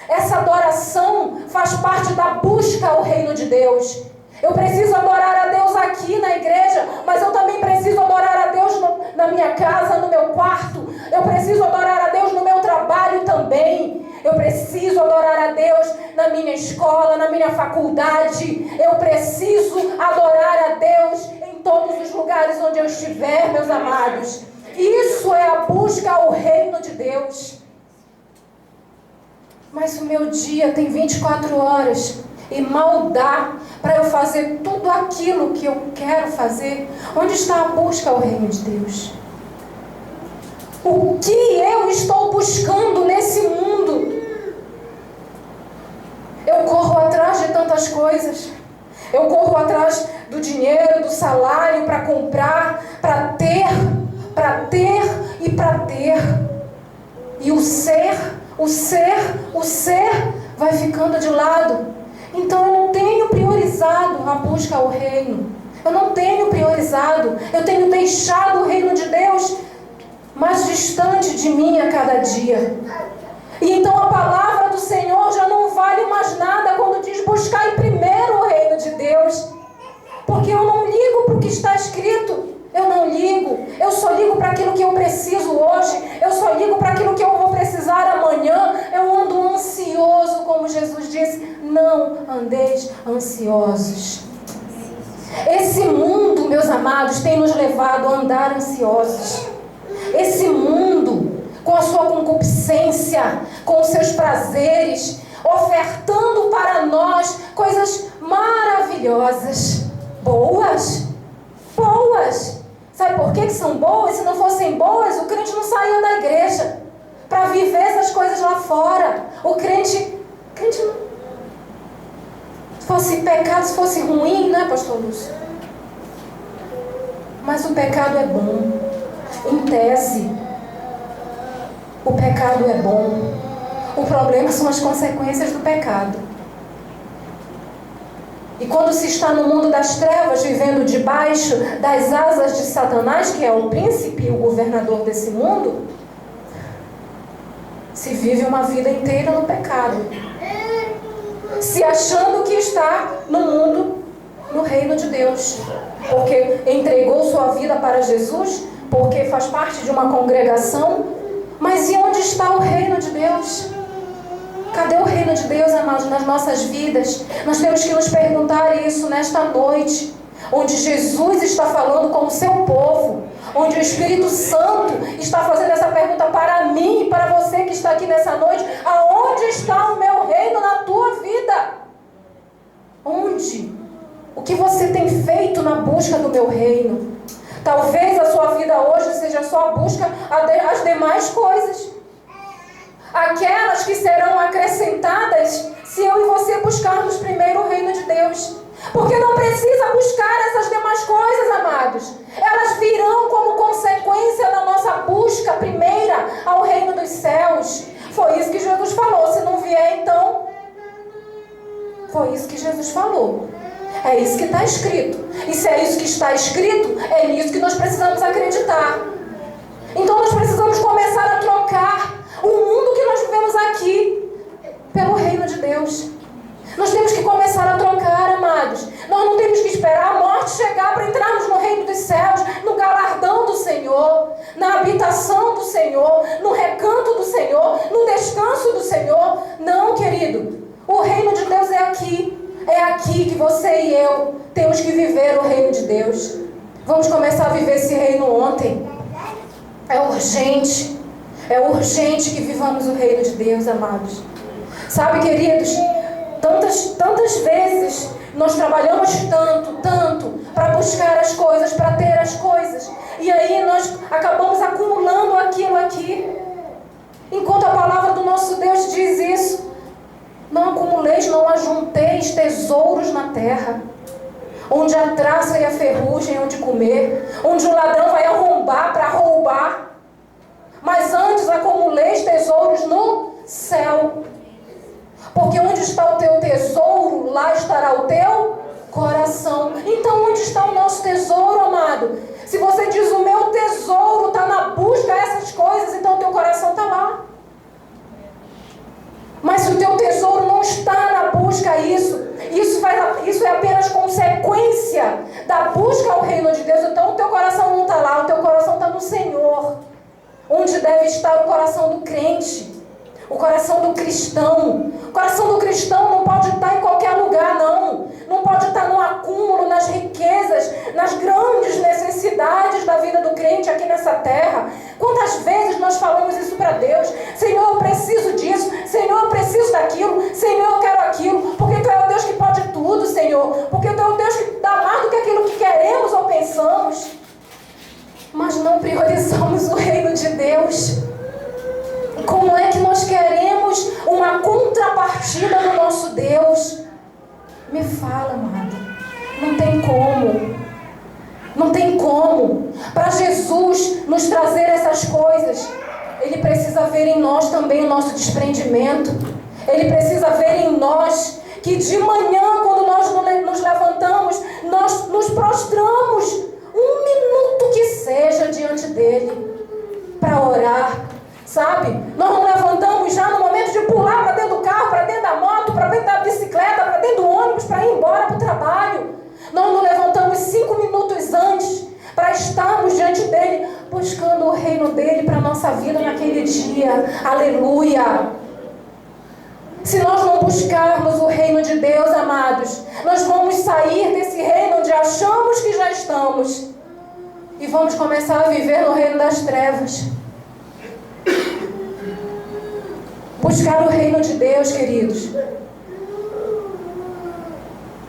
Essa adoração faz parte da busca ao reino de Deus. Eu preciso adorar a Deus aqui na igreja, mas eu também preciso adorar a Deus na minha casa, no meu quarto. Eu preciso adorar a Deus no meu trabalho também. Eu preciso adorar a Deus na minha escola, na minha faculdade. Eu preciso adorar a Deus em todos os lugares onde eu estiver, meus amados. Isso é a busca ao reino de Deus. Mas o meu dia tem 24 horas e mal dá para eu fazer tudo aquilo que eu quero fazer. Onde está a busca ao reino de Deus? O que eu estou buscando nesse mundo? Eu corro atrás de tantas coisas. Eu corro atrás do dinheiro, do salário, para comprar, para ter. E o ser vai ficando de lado. Então eu não tenho priorizado a busca ao reino. Eu não tenho priorizado. Eu tenho deixado o reino de Deus mais distante de mim a cada dia. E então a palavra do Senhor já não vale mais nada quando diz buscar em primeiro o reino de Deus. Porque eu não ligo para o que está escrito. Eu não ligo. Eu só ligo para aquilo que eu preciso hoje. Eu só ligo para aquilo que eu vou precisar amanhã. Eu ando ansioso, como Jesus disse. Não andeis ansiosos. Esse mundo, meus amados, tem nos levado a andar ansiosos. Esse mundo, com a sua concupiscência, com os seus prazeres, ofertando para nós coisas maravilhosas, boas. Sabe por que são boas? Se não fossem boas, o crente não saía da igreja para viver essas coisas lá fora. O crente não. Se fosse pecado, se fosse ruim, né, pastor Lúcio? Mas o pecado é bom. Em tese, o pecado é bom. O problema são as consequências do pecado. E quando se está no mundo das trevas, vivendo debaixo das asas de Satanás, que é o príncipe e o governador desse mundo, se vive uma vida inteira no pecado, se achando que está no mundo, no reino de Deus, porque entregou sua vida para Jesus, porque faz parte de uma congregação. Mas e onde está o reino de Deus? Cadê o reino de Deus, amados, nas nossas vidas? Nós temos que nos perguntar isso nesta noite, onde Jesus está falando com o seu povo, onde o Espírito Santo está fazendo essa pergunta para mim e para você que está aqui nessa noite: aonde está o meu reino na tua vida? Onde? O que você tem feito na busca do meu reino? Talvez a sua vida hoje seja só a busca às demais coisas, aquelas que serão acrescentadas se eu e você buscarmos primeiro o reino de Deus. Porque não precisa buscar essas demais coisas, amados. Elas virão como consequência da nossa busca primeira ao reino dos céus. Foi isso que Jesus falou. Se não vier, então... Foi isso que Jesus falou. É isso que está escrito. E se é isso que está escrito, é nisso que nós precisamos acreditar. Então nós precisamos começar a trocar o mundo que nós vivemos aqui pelo reino de Deus. Nós temos que começar a trocar, amados. Nós não temos que esperar a morte chegar para entrarmos no reino dos céus, no galardão do Senhor, na habitação do Senhor, no recanto do Senhor, no descanso do Senhor. Não, querido. O reino de Deus é aqui. É aqui que você e eu temos que viver o reino de Deus. Vamos começar a viver esse reino ontem. É urgente. É urgente que vivamos o reino de Deus, amados. Sabe, queridos, tantas vezes nós trabalhamos tanto para buscar as coisas, para ter as coisas, e aí nós acabamos acumulando aquilo aqui, enquanto a palavra do nosso Deus diz isso: não acumuleis, não ajunteis tesouros na terra, onde a traça e a ferrugem hão de comer, onde o ladrão vai arrombar para roubar, mas antes acumuleis tesouros no céu. Porque onde está o teu tesouro, lá estará o teu coração. Então onde está o nosso tesouro, amado? Se você diz: o meu tesouro está na busca dessas coisas, então o teu coração está lá. Mas se o teu tesouro não está na busca isso é apenas consequência da busca ao reino de Deus, então o teu coração não está lá, o teu coração está no Senhor. Onde deve estar o coração do crente, o coração do cristão. O coração do cristão não pode estar em qualquer lugar, não. Não pode estar no acúmulo, nas riquezas, nas grandes necessidades da vida do crente aqui nessa terra. Quantas vezes nós falamos isso para Deus? Senhor, eu preciso disso. Senhor, eu preciso daquilo. Senhor, eu quero aquilo. Porque Tu é o Deus que pode tudo, Senhor. Porque Tu é o Deus que dá mais do que aquilo que queremos ou pensamos. Mas não priorizamos o reino de Deus. Como é que nós queremos uma contrapartida do nosso Deus? Me fala, amado. Não tem como. Não tem como. Para Jesus nos trazer essas coisas, Ele precisa ver em nós também o nosso desprendimento. Ele precisa ver em nós que de manhã, quando nós nos levantamos, nós nos prostramos um minuto que seja diante dEle para orar. Sabe? Nós não levantamos já no momento de pular para dentro do carro, para dentro da moto, para dentro da bicicleta, para dentro do ônibus, para ir embora para o trabalho. Nós não levantamos 5 minutos antes para estarmos diante dele, buscando o reino dele para a nossa vida naquele dia. Aleluia! Se nós não buscarmos o reino de Deus, amados, nós vamos sair desse reino onde achamos que já estamos e vamos começar a viver no reino das trevas. Buscar o reino de Deus, queridos,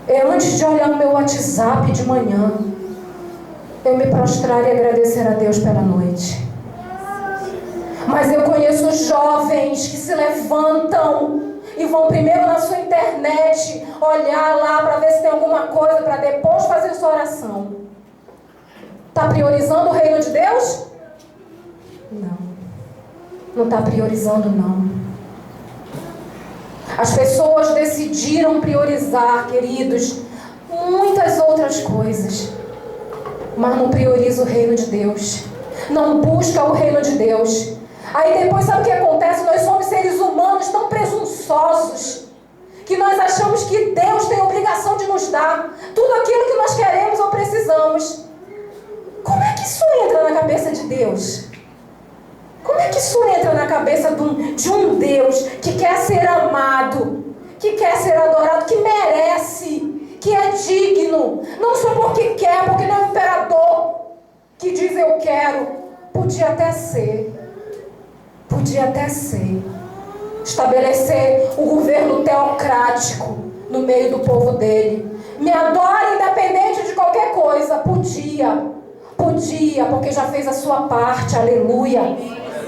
é antes de olhar o meu WhatsApp de manhã, eu me prostrar e agradecer a Deus pela noite. Mas eu conheço jovens que se levantam e vão primeiro na sua internet olhar lá para ver se tem alguma coisa para depois fazer sua oração. Está priorizando o reino de Deus? Não está priorizando, não. As pessoas decidiram priorizar, queridos, muitas outras coisas, mas não prioriza o reino de Deus, não busca o reino de Deus. Aí depois sabe o que acontece? Nós somos seres humanos tão presunçosos que nós achamos que Deus tem a obrigação de nos dar tudo aquilo que nós queremos ou precisamos. Como é que isso entra na cabeça de Deus? Como é que isso entra na cabeça de um Deus que quer ser amado, que quer ser adorado, que merece, que é digno, não só porque quer, porque não é um imperador que diz eu quero. Podia até ser, estabelecer o governo teocrático no meio do povo dele. Me adora independente de qualquer coisa. Podia, porque já fez a sua parte, aleluia.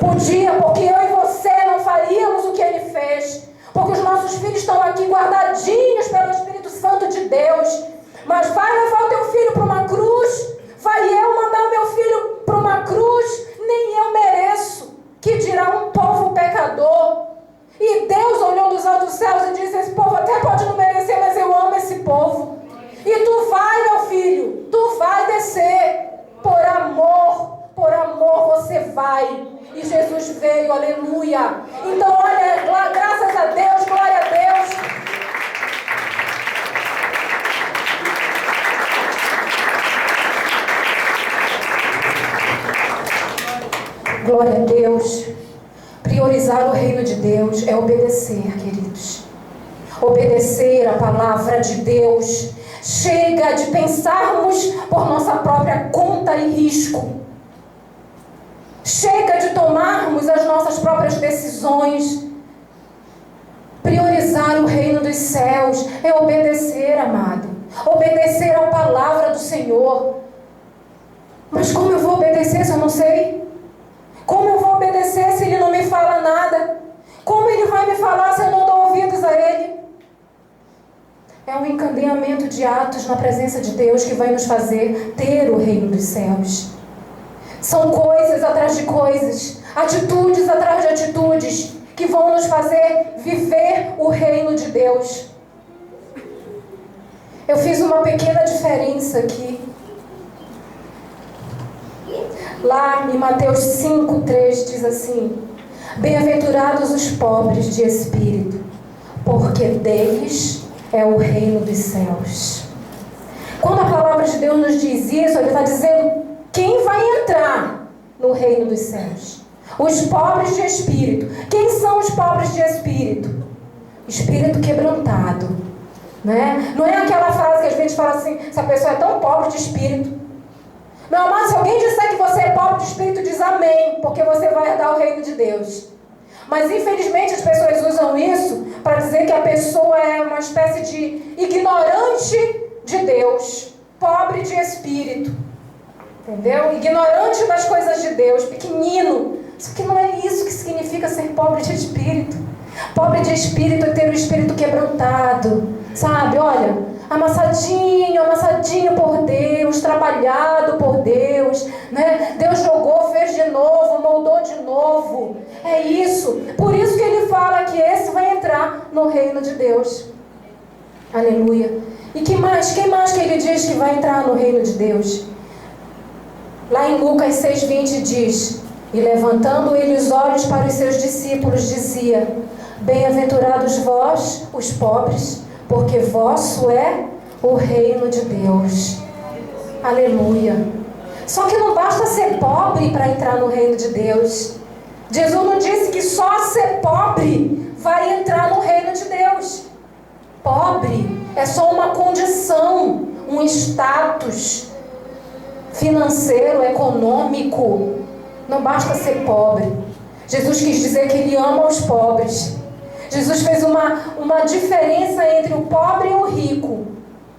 Podia, porque eu e você não faríamos o que ele fez, porque os nossos filhos estão aqui guardadinhos pelo Espírito Santo de Deus. Mas vai levar o teu filho para uma cruz? Vai eu mandar o meu filho para uma cruz? Nem eu mereço, que dirá um povo pecador. E Deus olhou dos altos céus e disse: esse povo até pode não merecer, mas eu amo esse povo. E tu vai, meu filho, tu vai descer. Por amor você vai. E Jesus veio, aleluia. Então olha, graças a Deus, glória a Deus. Glória a Deus. Priorizar o reino de Deus é obedecer, queridos. Obedecer a palavra de Deus. Chega de pensarmos por nossa própria conta e risco. Chega de tomarmos as nossas próprias decisões. Priorizar o reino dos céus é obedecer, amado. Obedecer à palavra do Senhor. Mas como eu vou obedecer se eu não sei? Como eu vou obedecer se Ele não me fala nada? Como Ele vai me falar se eu não dou ouvidos a Ele? É um encadeamento de atos na presença de Deus que vai nos fazer ter o reino dos céus. São coisas atrás de coisas, atitudes atrás de atitudes, que vão nos fazer viver o reino de Deus. Eu fiz uma pequena diferença aqui. Lá em Mateus 5:3 diz assim: bem-aventurados os pobres de espírito, porque deles é o reino dos céus. Quando a palavra de Deus nos diz isso, Ele está dizendo quem vai entrar no reino dos céus. Os pobres de espírito. Quem são os pobres de espírito? Espírito quebrantado, né? Não é aquela frase que a gente fala assim: essa pessoa é tão pobre de espírito. Meu amado, se alguém disser que você é pobre de espírito, diz amém, porque você vai herdar o reino de Deus. Mas infelizmente as pessoas usam isso para dizer que a pessoa é uma espécie de ignorante de Deus, pobre de espírito, entendeu? Ignorante das coisas de Deus, pequenino. Só que não é isso que significa ser pobre de espírito. Pobre de espírito é ter o espírito quebrantado, sabe? Olha, amassadinho por Deus, trabalhado por Deus, né? Deus jogou, fez de novo, moldou de novo. É isso. Por isso que Ele fala que esse vai entrar no reino de Deus. Aleluia. E quem mais que Ele diz que vai entrar no reino de Deus? Lá em Lucas 6:20 diz: e levantando Ele os olhos para os seus discípulos, dizia: bem-aventurados vós, os pobres, porque vosso é o reino de Deus. Aleluia. Só que não basta ser pobre para entrar no reino de Deus. Jesus não disse que só ser pobre vai entrar no reino de Deus. Pobre é só uma condição, um status financeiro, econômico. Não basta ser pobre. Jesus quis dizer que Ele ama os pobres. Jesus fez uma diferença entre o pobre e o rico,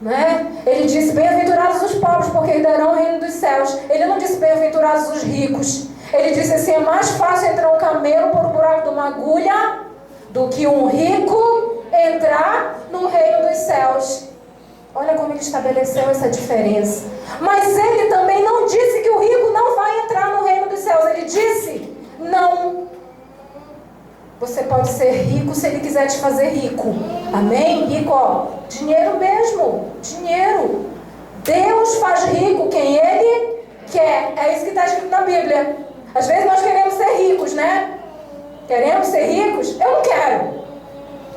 né? Ele disse: bem-aventurados os pobres, porque herdarão o reino dos céus. Ele não disse bem-aventurados os ricos. Ele disse assim: é mais fácil entrar um camelo por um buraco de uma agulha do que um rico entrar no reino dos céus. Olha como Ele estabeleceu essa diferença. Mas Ele também não disse que o rico não vai entrar no reino dos céus. Ele disse: não. Você pode ser rico se Ele quiser te fazer rico. Amém? Rico, ó, dinheiro mesmo. Dinheiro. dinheiro. Deus faz rico quem Ele quer. É isso que está escrito na Bíblia. Às vezes nós queremos ser ricos, né? Queremos ser ricos? Eu não quero.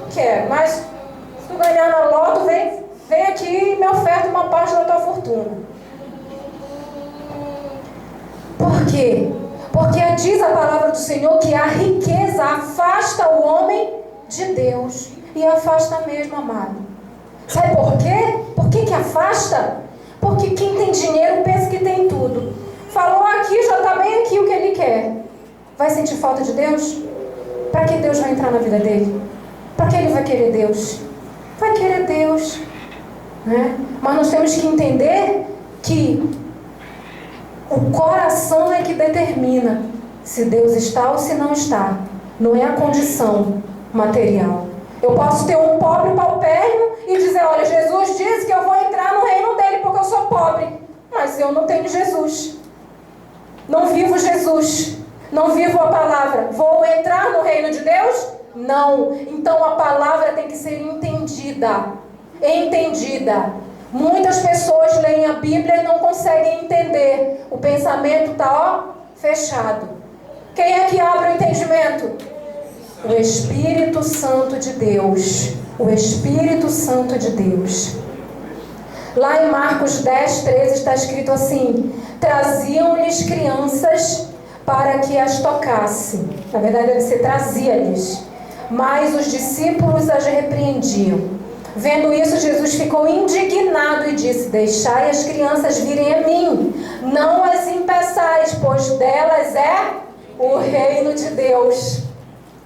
Não quero. Mas se tu ganhar na loto, vem aqui e me oferta uma parte da tua fortuna. Por quê? Porque diz a palavra do Senhor que a riqueza afasta o homem de Deus. E afasta mesmo, amado. Sabe por quê? Por que afasta? Porque quem tem dinheiro pensa que tem tudo. Falou aqui, já está bem aqui o que ele quer. Vai sentir falta de Deus? Para que Deus vai entrar na vida dele? Para que ele vai querer Deus? Vai querer Deus, né? Mas nós temos que entender que o coração é que determina se Deus está ou se não está. Não é a condição material. Eu posso ter um pobre paupérrimo e dizer, olha, Jesus disse que eu vou entrar no reino dele porque eu sou pobre. Mas eu não tenho Jesus. Não vivo Jesus. Não vivo a palavra. Vou entrar no reino de Deus? Não. Então a palavra tem que ser entendida. Entendida. Muitas pessoas leem a Bíblia e não conseguem entender. O pensamento está, fechado. Quem é que abre o entendimento? O Espírito Santo de Deus. O Espírito Santo de Deus. Lá em Marcos 10, 13 está escrito assim: traziam-lhes crianças para que as tocasse. Na verdade deve ser trazia-lhes. Mas os discípulos as repreendiam. Vendo isso, Jesus ficou indignado e disse: deixai as crianças virem a mim, não as impeçais, pois delas é o reino de Deus.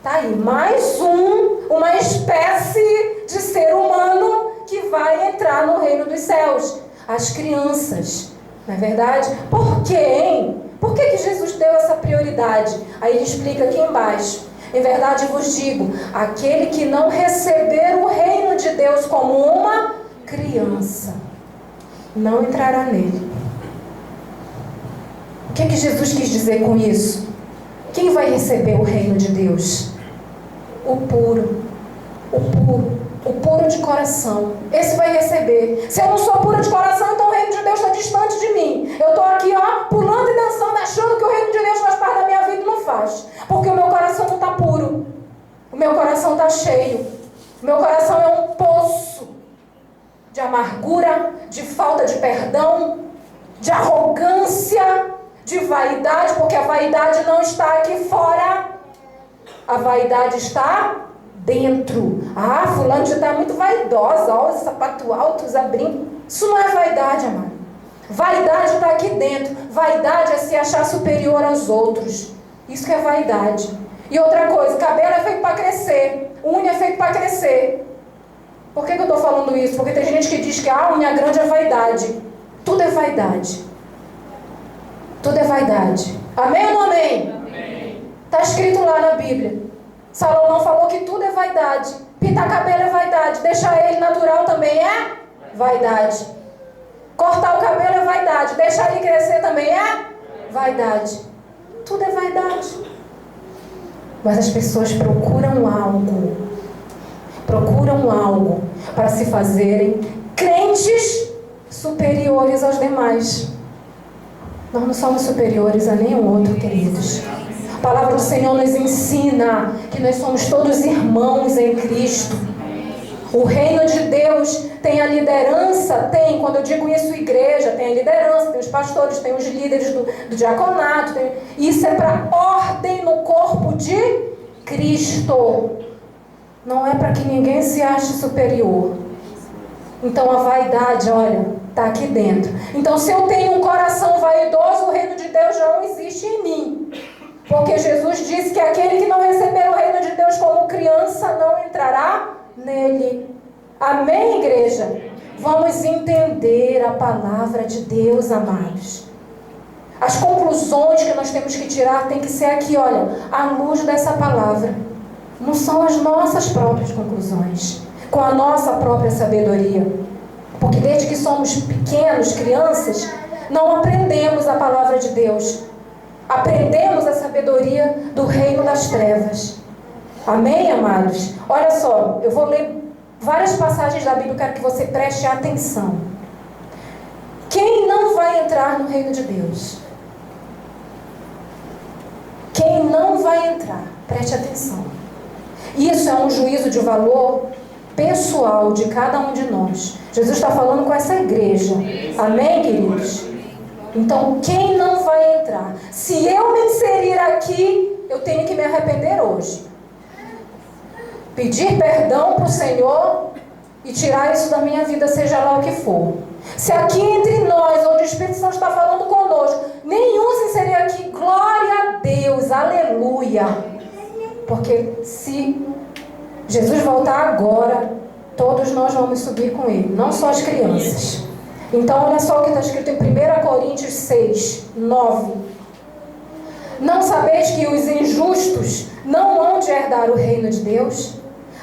Tá aí, mais uma espécie de ser humano que vai entrar no reino dos céus. As crianças, não é verdade? Por quê, hein? Por que Jesus deu essa prioridade? Aí ele explica aqui embaixo. Em verdade vos digo, aquele que não receber o reino de Deus como uma criança, não entrará nele. O que Jesus quis dizer com isso? Quem vai receber o reino de Deus? O puro. O puro de coração. Esse vai receber. Se eu não sou pura de coração, então o reino de Deus está distante de mim. Eu estou aqui, pulando e dançando, achando que o reino de Deus faz parte da minha vida. Não faz. Porque o meu coração não está puro. O meu coração está cheio. O meu coração é um poço de amargura, de falta de perdão, de arrogância, de vaidade, porque a vaidade não está aqui fora. A vaidade está dentro. Fulano já está muito vaidosa, olha os sapatos altos, abrindo. Isso não é vaidade, amado. Vaidade está aqui dentro. Vaidade é se achar superior aos outros. Isso que é vaidade. E outra coisa, cabelo é feito para crescer, unha é feito para crescer. Por que eu estou falando isso? Porque tem gente que diz que a unha grande é vaidade. Tudo é vaidade. Tudo é vaidade. Amém ou não amém? Amém. Está escrito lá na Bíblia. Salomão falou que tudo é vaidade. Pintar cabelo é vaidade. Deixar ele natural também é vaidade. Cortar o cabelo é vaidade. Deixar ele crescer também é vaidade. Tudo é vaidade. Mas as pessoas procuram algo para se fazerem crentes superiores aos demais. Nós não somos superiores a nenhum outro, queridos. A palavra do Senhor nos ensina que nós somos todos irmãos em Cristo. O reino de Deus tem a liderança, quando eu digo isso, igreja, tem a liderança, tem os pastores, tem os líderes do diaconato. Isso é para ordem no corpo de Cristo. Não é para que ninguém se ache superior. Então a vaidade, olha, está aqui dentro. Então se eu tenho um coração vaidoso, o reino de Deus já não existe em mim. Porque Jesus disse que aquele que não receber o reino de Deus como criança não entrará nele. Amém, igreja? Vamos entender a palavra de Deus, amados. As conclusões que nós temos que tirar tem que ser aqui, olha, à luz dessa palavra. Não são as nossas próprias conclusões, com a nossa própria sabedoria. Porque desde que somos pequenos, crianças, não aprendemos a palavra de Deus. Aprendemos a sabedoria do reino das trevas. Amém, amados? Olha só, eu vou ler várias passagens da Bíblia, eu quero que você preste atenção. Quem não vai entrar no reino de Deus? Quem não vai entrar? Preste atenção. Isso é um juízo de valor pessoal de cada um de nós. Jesus está falando com essa igreja. Amém, queridos? Então, quem não vai entrar? Se eu me inserir aqui, eu tenho que me arrepender hoje. Pedir perdão para o Senhor e tirar isso da minha vida, seja lá o que for. Se aqui entre nós, onde o Espírito Santo está falando conosco, nenhum se inserir aqui, glória a Deus, aleluia. Porque se Jesus voltar agora, todos nós vamos subir com Ele, não só as crianças. Então, olha só o que está escrito em 1 Coríntios 6, 9. Não sabeis que os injustos não hão de herdar o reino de Deus?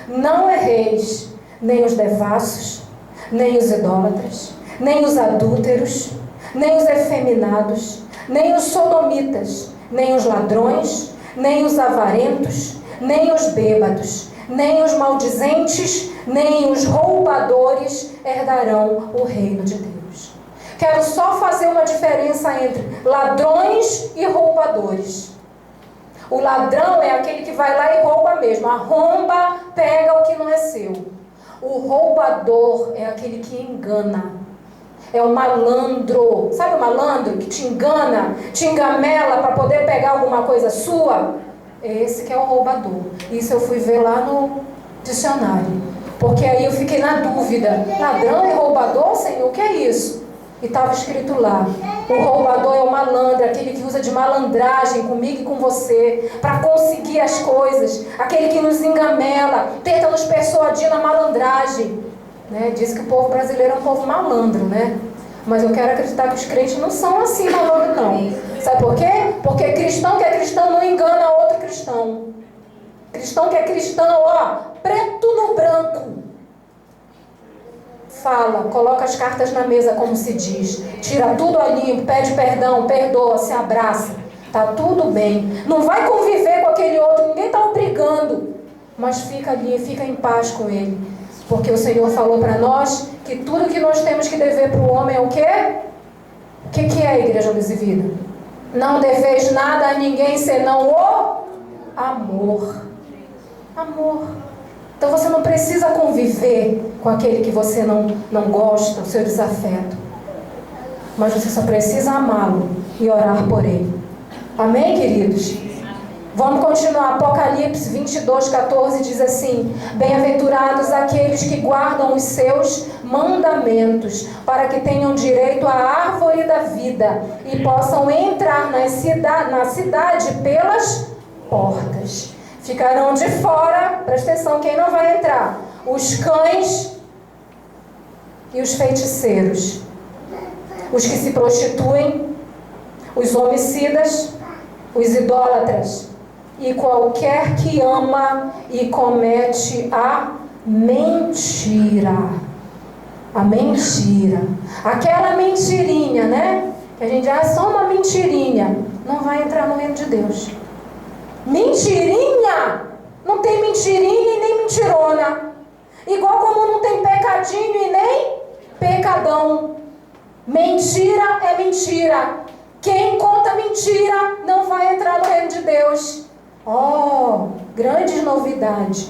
Não erreis, nem os devassos, nem os idólatras, nem os adúlteros, nem os efeminados, nem os sodomitas, nem os ladrões, nem os avarentos, nem os bêbados, nem os maldizentes, nem os roubadores herdarão o reino de Deus. Quero só fazer uma diferença entre ladrões e roubadores. O ladrão é aquele que vai lá e rouba mesmo. Arromba, pega o que não é seu. O roubador é aquele que engana. É o malandro. Sabe o malandro que te engana, te engamela para poder pegar alguma coisa sua? Esse que é o roubador. Isso eu fui ver lá no dicionário. Porque aí eu fiquei na dúvida. Ladrão e roubador, Senhor, o que é isso? E estava escrito lá. O roubador é o malandro, aquele que usa de malandragem comigo e com você, para conseguir as coisas. Aquele que nos engamela, tenta nos persuadir na malandragem. Né? Diz que o povo brasileiro é um povo malandro, né? Mas eu quero acreditar que os crentes não são assim malandro, não. Sabe por quê? Porque cristão que é cristão não engana outro cristão. Cristão que é cristão, ó, preto no branco. Fala, coloca as cartas na mesa, como se diz. Tira tudo a limpo, pede perdão, perdoa, se abraça. Tá tudo bem. Não vai conviver com aquele outro, ninguém está obrigando. Mas fica ali, fica em paz com ele. Porque o Senhor falou para nós que tudo que nós temos que dever para o homem é o quê? O que é a Igreja Luz e Vida? Não deveis nada a ninguém senão o amor. Amor. Então você não precisa conviver com aquele que você não gosta, o seu desafeto. Mas você só precisa amá-lo e orar por ele. Amém, queridos? Vamos continuar. Apocalipse 22, 14 diz assim: bem-aventurados aqueles que guardam os seus mandamentos, para que tenham direito à árvore da vida e possam entrar na cidade pelas portas. Ficarão de fora, presta atenção, quem não vai entrar? Os cães e os feiticeiros, os que se prostituem, os homicidas, os idólatras, e qualquer que ama e comete a mentira. A mentira. Aquela mentirinha, né? Que a gente diz, só uma mentirinha. Não vai entrar no reino de Deus. Mentirinha? Não tem mentirinha e nem mentirona. Igual como não tem pecadinho e nem pecadão. Mentira é mentira. Quem conta mentira não vai entrar no reino de Deus. Oh, grande novidade.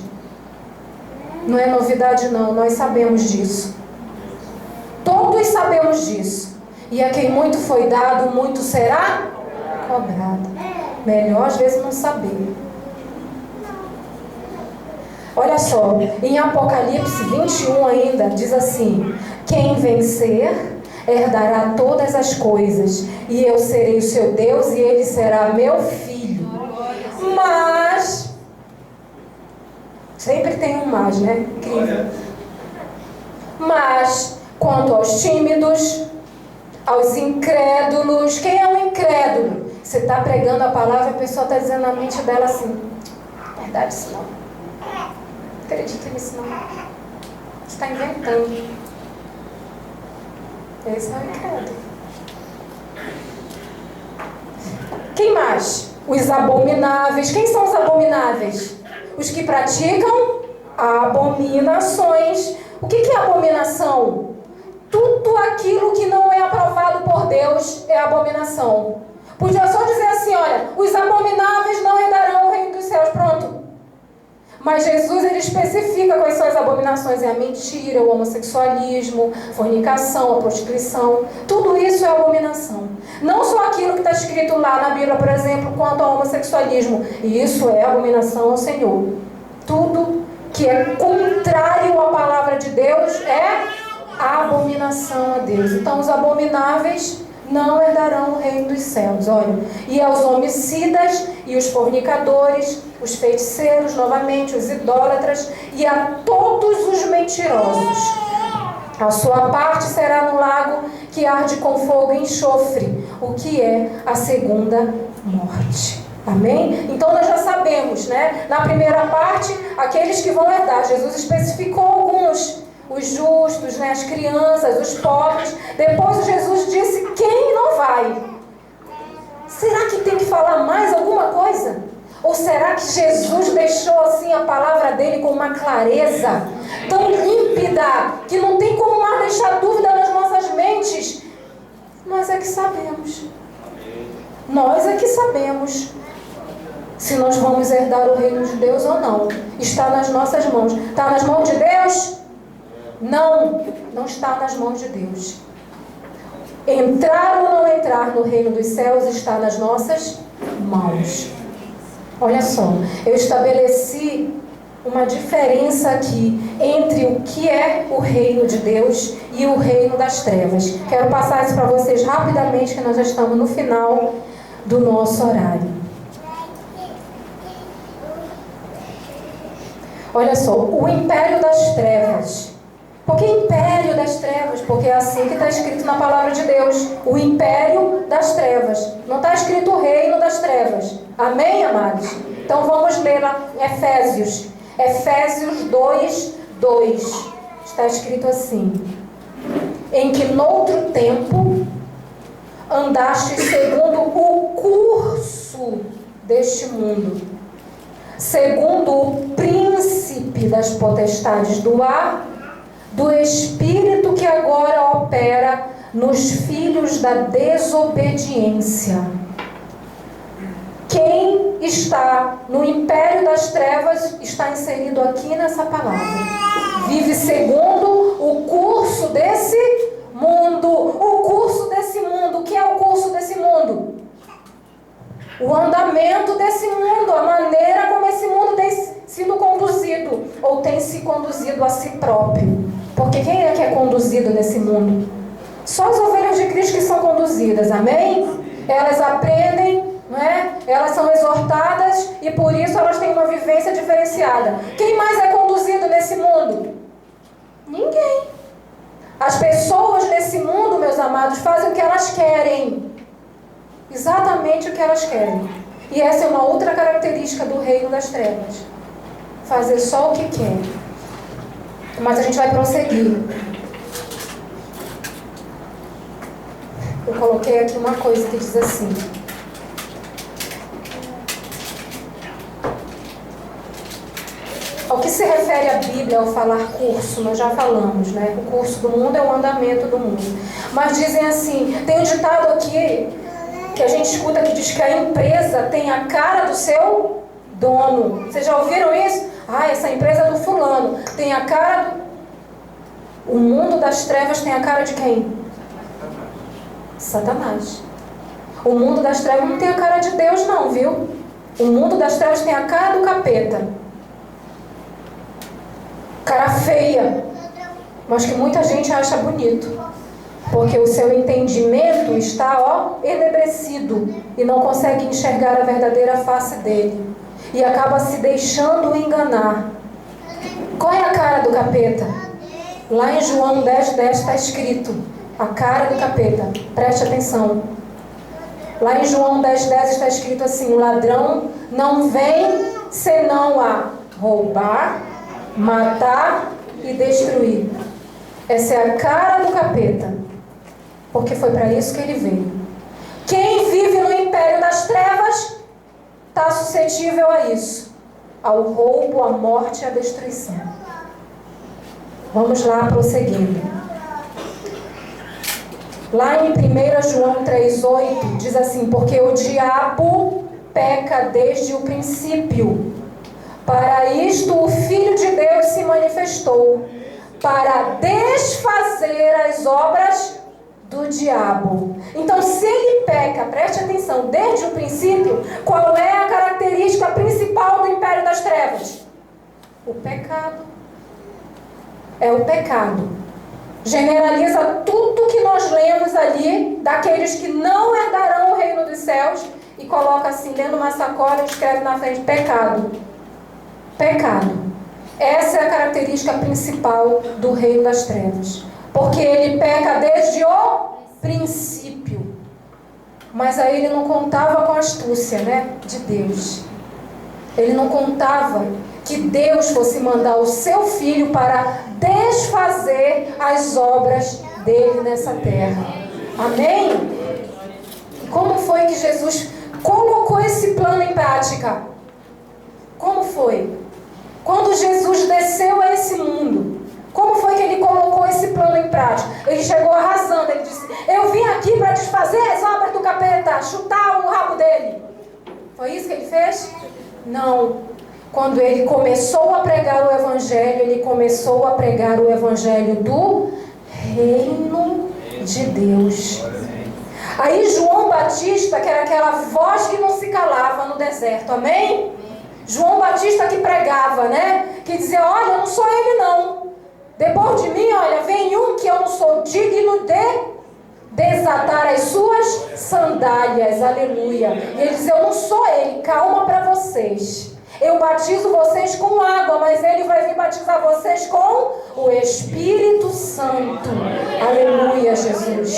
Não é novidade não, nós sabemos disso. Todos sabemos disso. E a quem muito foi dado, muito será cobrado. Melhor às vezes não saber. Olha só, em Apocalipse 21 ainda, diz assim: quem vencer herdará todas as coisas, e eu serei o seu Deus, e ele será meu filho. Mas, sempre tem um mas, né? Incrível. Mas, quanto aos tímidos, aos incrédulos, quem é o incrédulo? Você está pregando a palavra, a pessoa está dizendo na mente dela assim: verdade isso não. Não acredito nisso não. Você está inventando. Esse é o incrédulo. Quem mais? Os abomináveis. Quem são os abomináveis? Os que praticam abominações. O que é abominação? Tudo aquilo que não é aprovado por Deus é abominação. Podia só dizer assim, olha, os abomináveis não herdarão o reino dos céus, pronto. Mas Jesus, ele especifica quais são as abominações. É a mentira, o homossexualismo, fornicação, a prostituição. Tudo isso é abominação. Não só aquilo que está escrito lá na Bíblia, por exemplo, quanto ao homossexualismo. E isso é abominação ao Senhor. Tudo que é contrário à palavra de Deus é abominação a Deus. Então, os abomináveis não herdarão o reino dos céus. Olha, e aos homicidas e os fornicadores, os feiticeiros, novamente, os idólatras, e a todos os mentirosos, a sua parte será no lago que arde com fogo e enxofre, o que é a segunda morte. Amém? Então nós já sabemos, né? Na primeira parte, aqueles que vão herdar. Jesus especificou alguns: os justos, né? As crianças, os pobres. Depois Jesus disse quem não vai. Será que tem que falar mais alguma coisa? Ou será que Jesus deixou assim a palavra dele com uma clareza tão límpida que não tem como mais deixar dúvida nas nossas mentes? Nós é que sabemos. Nós é que sabemos se nós vamos herdar o reino de Deus ou não. Está nas nossas mãos. Está nas mãos de Deus? Não, não está nas mãos de Deus. Entrar ou não entrar no reino dos céus está nas nossas mãos. Olha só, eu estabeleci uma diferença aqui entre o que é o reino de Deus e o reino das trevas. Quero passar isso para vocês rapidamente, que nós já estamos no final do nosso horário. Olha só, o império das trevas. Por que império das trevas? Porque é assim que está escrito na palavra de Deus. O império das trevas. Não está escrito o reino das trevas. Amém, amados? Então vamos ler lá Efésios. Efésios 2:2. Está escrito assim: em que noutro tempo andaste segundo o curso deste mundo, segundo o príncipe das potestades do ar, do espírito que agora opera nos filhos da desobediência. Quem está no império das trevas está inserido aqui nessa palavra. Vive segundo o curso desse mundo. O curso desse mundo. O que é o curso desse mundo? O andamento desse mundo, a maneira como esse mundo tem sido conduzido, ou tem se conduzido a si próprio. Porque quem é que é conduzido nesse mundo? Só as ovelhas de Cristo que são conduzidas, amém? Elas aprendem, não é? Elas são exortadas e por isso elas têm uma vivência diferenciada. Quem mais é conduzido nesse mundo? Ninguém. As pessoas nesse mundo, meus amados, fazem o que elas querem. Exatamente o que elas querem. E essa é uma outra característica do reino das trevas. Fazer só o que quer. Mas a gente vai prosseguir. Eu coloquei aqui uma coisa que diz assim: ao que se refere a Bíblia ao falar curso, nós já falamos, né? O curso do mundo é o andamento do mundo. Mas dizem assim, tem um ditado aqui que a gente escuta que diz que a empresa tem a cara do seu dono. Vocês já ouviram isso? Ah, essa empresa é do fulano. Tem a cara do... O mundo das trevas tem a cara de quem? Satanás. O mundo das trevas não tem a cara de Deus não, viu? O mundo das trevas tem a cara do capeta. Cara feia. Mas que muita gente acha bonito. Porque o seu entendimento está, enebrecido e não consegue enxergar a verdadeira face dele. E acaba se deixando enganar. Qual é a cara do capeta? Lá em João 10:10 está escrito a cara do capeta. Preste atenção. Lá em João 10:10 está escrito assim: o ladrão não vem senão a roubar, matar e destruir. Essa é a cara do capeta. Porque foi para isso que ele veio. Quem vive no império das trevas está suscetível a isso. Ao roubo, à morte e à destruição. Vamos lá, prosseguindo. Lá em 1 João 3,8 diz assim: porque o diabo peca desde o princípio. Para isto o Filho de Deus se manifestou, para desfazer as obras do diabo. Então, se ele peca, preste atenção, desde o princípio, qual é a característica principal do império das trevas? O pecado. É o pecado. Generaliza tudo que nós lemos ali, daqueles que não herdarão o reino dos céus, e coloca assim, lendo uma sacola, e escreve na frente: pecado. Pecado. Essa é a característica principal do reino das trevas. Porque ele peca desde o princípio. Mas aí ele não contava com a astúcia, né, de Deus. Ele não contava que Deus fosse mandar o seu Filho para desfazer as obras dele nessa terra. Amém? Como foi que Jesus colocou esse plano em prática? Como foi? Quando Jesus desceu a esse mundo, como foi que ele colocou esse plano em prática? Ele chegou arrasando, ele disse: eu vim aqui para desfazer as obras do capeta, chutar o rabo dele. Foi isso que ele fez? Não. Quando ele começou a pregar o Evangelho, ele começou a pregar o Evangelho do reino de Deus. Aí João Batista, que era aquela voz que não se calava no deserto, amém? João Batista que pregava, né? Que dizia: olha, não sou ele não. Depois de mim, olha, vem um que eu não sou digno de desatar as suas sandálias, aleluia. E ele diz: eu não sou ele, calma para vocês. Eu batizo vocês com água, mas ele vai vir batizar vocês com o Espírito Santo. Aleluia, Jesus.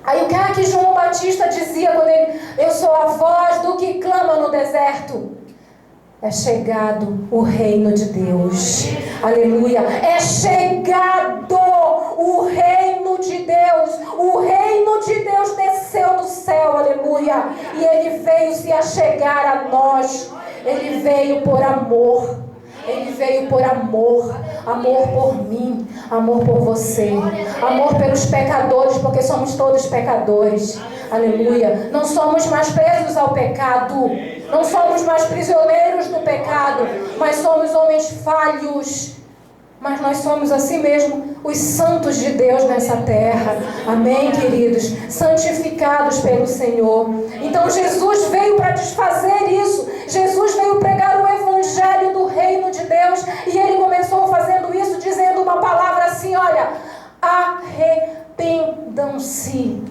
Aí o que é que João Batista dizia quando ele: eu sou a voz do que clama no deserto? É chegado o reino de Deus. Aleluia. É chegado o reino de Deus. O reino de Deus desceu do céu. Aleluia. E ele veio se achegar a nós. Ele veio por amor. Ele veio por amor. Amor por mim. Amor por você. Amor pelos pecadores, porque somos todos pecadores. Aleluia. Não somos mais presos ao pecado. Não somos mais prisioneiros do pecado. Mas somos homens falhos. Mas nós somos assim mesmo os santos de Deus nessa terra. Amém, queridos? Santificados pelo Senhor. Então Jesus veio para desfazer isso. Jesus veio pregar o Evangelho do reino de Deus. E ele começou fazendo isso, dizendo uma palavra assim: olha, arrependam-se.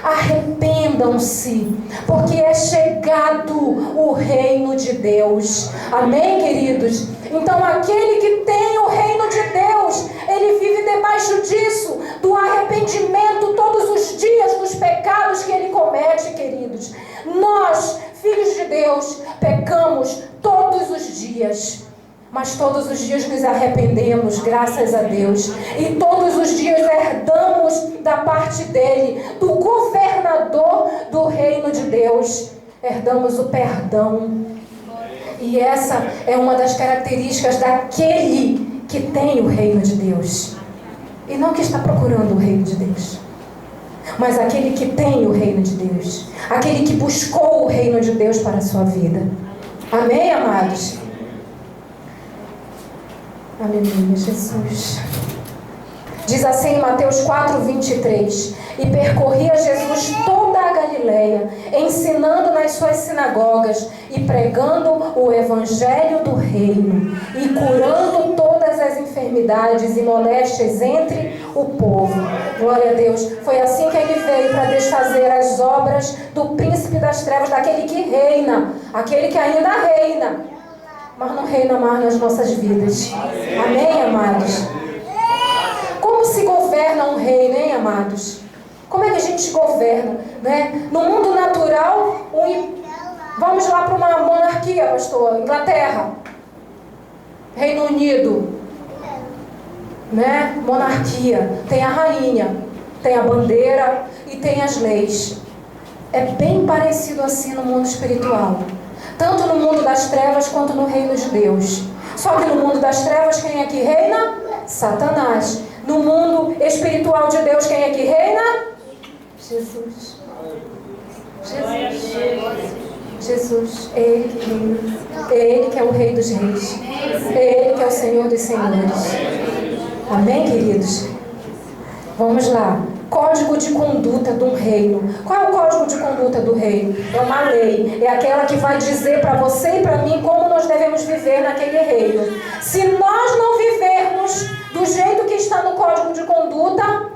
Arrependam-se, porque é chegado o reino de Deus. Amém, queridos? Então aquele que tem o reino de Deus, ele vive debaixo disso, do arrependimento todos os dias dos pecados que ele comete, queridos. Nós, filhos de Deus, pecamos todos os dias, mas todos os dias nos arrependemos, graças a Deus. E todos os dias herdamos da parte dele, do governador do reino de Deus, herdamos o perdão. E essa é uma das características daquele que tem o reino de Deus. E não que está procurando o reino de Deus, mas aquele que tem o reino de Deus. Aquele que buscou o reino de Deus para a sua vida. Amém, amados? Aleluia, Jesus. Diz assim em Mateus 4:23: e percorria Jesus toda a Galileia, ensinando nas suas sinagogas e pregando o evangelho do reino e curando todas as enfermidades e moléstias entre o povo. Glória a Deus. Foi assim que ele veio, para desfazer as obras do príncipe das trevas, daquele que reina, aquele que ainda reina, mas não reina mais nas nossas vidas. Amém, amados? Como se governa um reino, hein, amados? Como é que a gente governa, né? No mundo natural, vamos lá para uma monarquia, pastor. Inglaterra, Reino Unido, né? Monarquia. Tem a rainha, tem a bandeira e tem as leis. É bem parecido assim no mundo espiritual. Tanto no mundo das trevas quanto no reino de Deus. Só que no mundo das trevas, quem é que reina? Satanás. No mundo espiritual de Deus, quem é que reina? Jesus. Jesus. Jesus, é Ele que reina. É Ele que é o Rei dos Reis. É Ele que é o Senhor dos Senhores. Amém, queridos? Vamos lá. Código de conduta de um reino. Qual é o código de conduta do reino? É uma lei. É aquela que vai dizer para você e para mim como nós devemos viver naquele reino. Se nós não vivermos do jeito que está no código de conduta,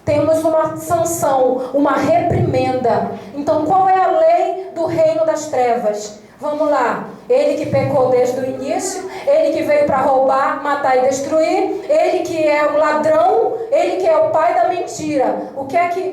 temos uma sanção, uma reprimenda. Então, qual é a lei do reino das trevas? Vamos lá. Ele que pecou desde o início, ele que veio para roubar, matar e destruir, ele que é o ladrão, ele que é o pai da mentira.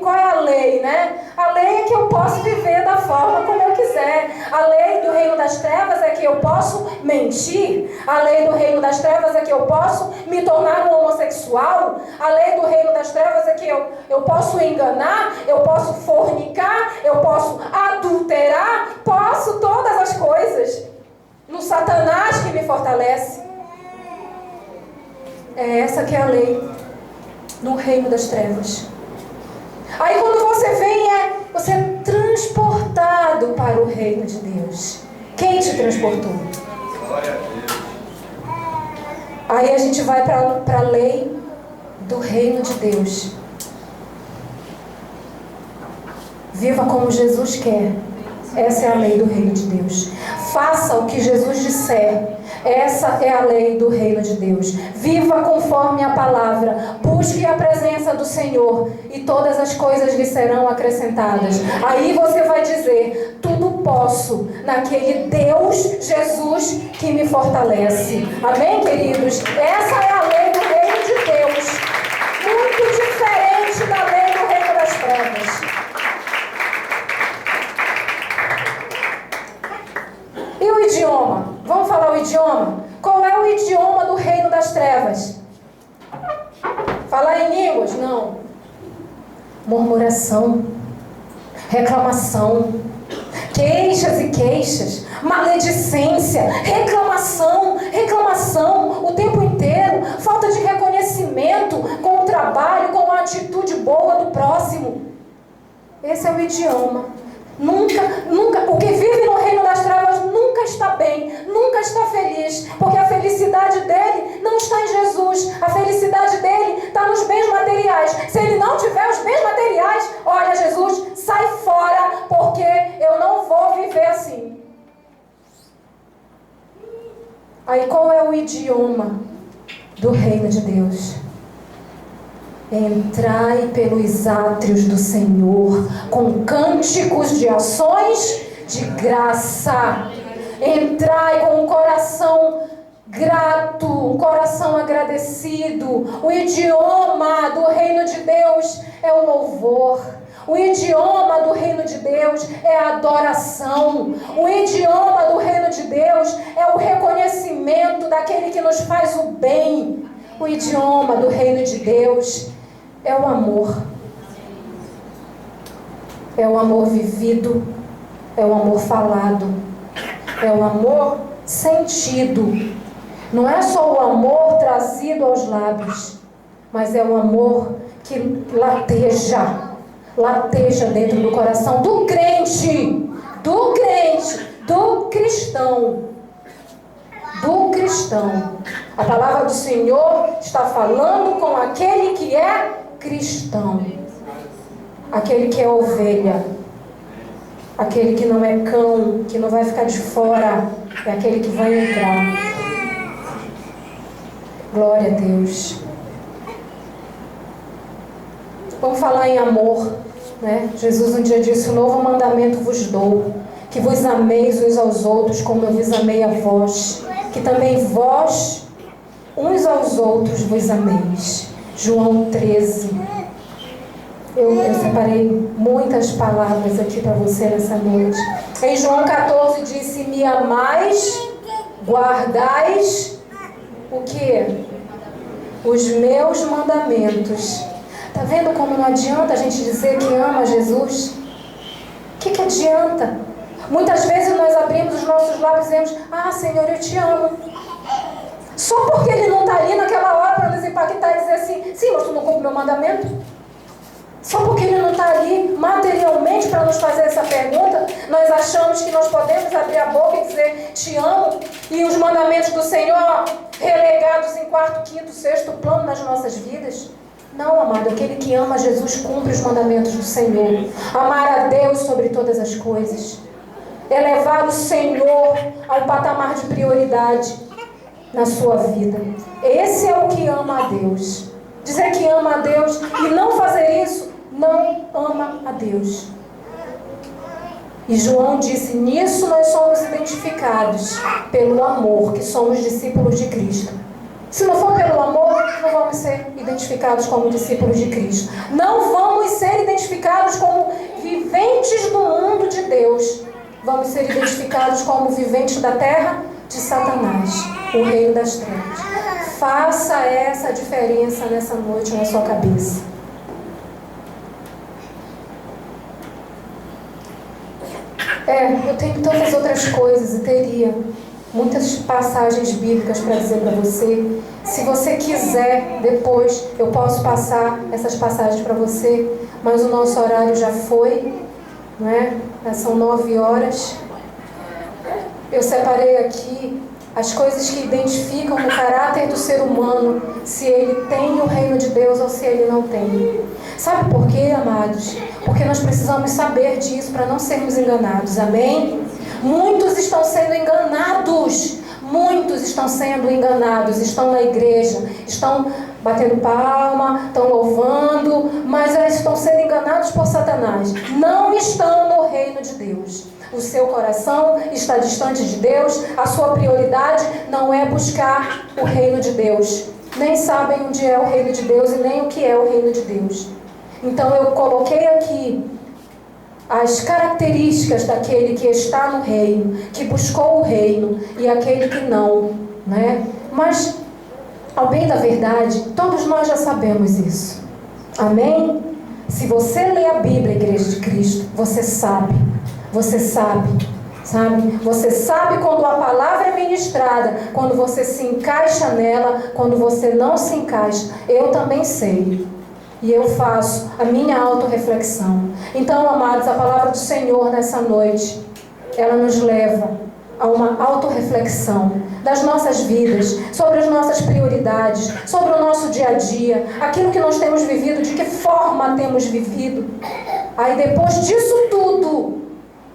Qual é a lei, né? A lei é que eu posso viver da forma como eu quiser. A lei do reino das trevas é que eu posso mentir. A lei do reino das trevas é que eu posso me tornar um homossexual. A lei do reino das trevas é que eu posso enganar, eu posso fornicar, eu posso adulterar, posso todas as coisas. No Satanás que me fortalece. É essa que é a lei no reino das trevas. Aí quando você vem, você é transportado para o reino de Deus. Quem te transportou? Glória a Deus. Aí a gente vai para a lei do reino de Deus. Viva como Jesus quer. Essa é a lei do reino de Deus. Faça o que Jesus disser. Essa é a lei do reino de Deus. Viva conforme a palavra. Busque a presença do Senhor e todas as coisas lhe serão acrescentadas. Aí você vai dizer: tudo posso naquele Deus, Jesus, que me fortalece. Amém, queridos? Essa é a lei do reino de Deus. Muito diferente da lei do reino das trevas. E o idioma? Vamos falar o idioma? Qual é o idioma do reino das trevas? Falar em línguas? Não. Murmuração, reclamação, queixas e queixas, maledicência, reclamação o tempo inteiro, falta de reconhecimento com o trabalho, com a atitude boa do próximo. Esse é o idioma. Nunca, o que vive no reino das trevas nunca está bem, nunca está feliz, porque a felicidade dele não está em Jesus, a felicidade dele está nos bens materiais. Se ele não tiver os bens materiais, olha, Jesus, sai fora, porque eu não vou viver assim. Aí qual é o idioma do reino de Deus? Entrai pelos átrios do Senhor com cânticos de ações de graça. Entrai com um coração grato, um coração agradecido. O idioma do reino de Deus é o louvor. O idioma do reino de Deus é a adoração. O idioma do reino de Deus é o reconhecimento daquele que nos faz o bem. O idioma do reino de Deus é o amor. É o amor vivido. É o amor falado. É o amor sentido. Não é só o amor trazido aos lábios, mas é o amor que lateja dentro do coração do crente, do cristão. A palavra do Senhor está falando com aquele que é cristão, aquele que é ovelha, aquele que não é cão, que não vai ficar de fora, é aquele que vai entrar. Glória a Deus. Vamos falar em amor, né? Jesus um dia disse: um novo mandamento vos dou, que vos ameis uns aos outros como eu vos amei a vós, que também vós uns aos outros vos ameis. João 13. Eu separei muitas palavras aqui para você nessa noite. Em João 14 disse: me amais, guardais o quê? Os meus mandamentos. Está vendo como não adianta a gente dizer que ama Jesus? O que adianta? Muitas vezes nós abrimos os nossos lábios e dizemos: ah, Senhor, eu te amo. Só porque Ele não está ali naquela hora para nos impactar e dizer assim: sim, mas tu não cumpre o meu mandamento? Só porque Ele não está ali materialmente para nos fazer essa pergunta, nós achamos que nós podemos abrir a boca e dizer te amo, e os mandamentos do Senhor relegados em quarto, quinto, sexto plano nas nossas vidas. Não, amado, aquele que ama Jesus cumpre os mandamentos do Senhor. Amar a Deus sobre todas as coisas. Elevar o Senhor ao patamar de prioridade na sua vida. Esse é o que ama a Deus. Dizer que ama a Deus e não fazer isso, não ama a Deus. E João disse, nisso nós somos identificados pelo amor, que somos discípulos de Cristo. Se não for pelo amor, não vamos ser identificados como discípulos de Cristo. Não vamos ser identificados como viventes do mundo de Deus. Vamos ser identificados como viventes da terra de Satanás, o reino das trevas. Faça essa diferença nessa noite na sua cabeça. Eu tenho tantas outras coisas e teria muitas passagens bíblicas para dizer para você. Se você quiser, depois eu posso passar essas passagens para você, mas o nosso horário já foi, não é? Já são 9 horas. Eu separei aqui as coisas que identificam o caráter do ser humano, se ele tem o reino de Deus ou se ele não tem. Sabe por quê, amados? Porque nós precisamos saber disso para não sermos enganados, amém? Muitos estão sendo enganados, estão na igreja, estão batendo palma, estão louvando, mas eles estão sendo enganados por Satanás. Não estão no reino de Deus. O seu coração está distante de Deus, a sua prioridade não é buscar o reino de Deus. Nem sabem onde é o reino de Deus e nem o que é o reino de Deus. Então eu coloquei aqui as características daquele que está no reino, que buscou o reino, e aquele que não, né? Mas, ao bem da verdade, todos nós já sabemos isso. Amém? Se você lê a Bíblia, Igreja de Cristo, você sabe. Você sabe? Você sabe quando a palavra é ministrada, quando você se encaixa nela, quando você não se encaixa. Eu também sei. E eu faço a minha autorreflexão. Então, amados, a palavra do Senhor nessa noite, ela nos leva a uma autorreflexão das nossas vidas, sobre as nossas prioridades, sobre o nosso dia a dia, aquilo que nós temos vivido, de que forma temos vivido. Aí depois disso tudo,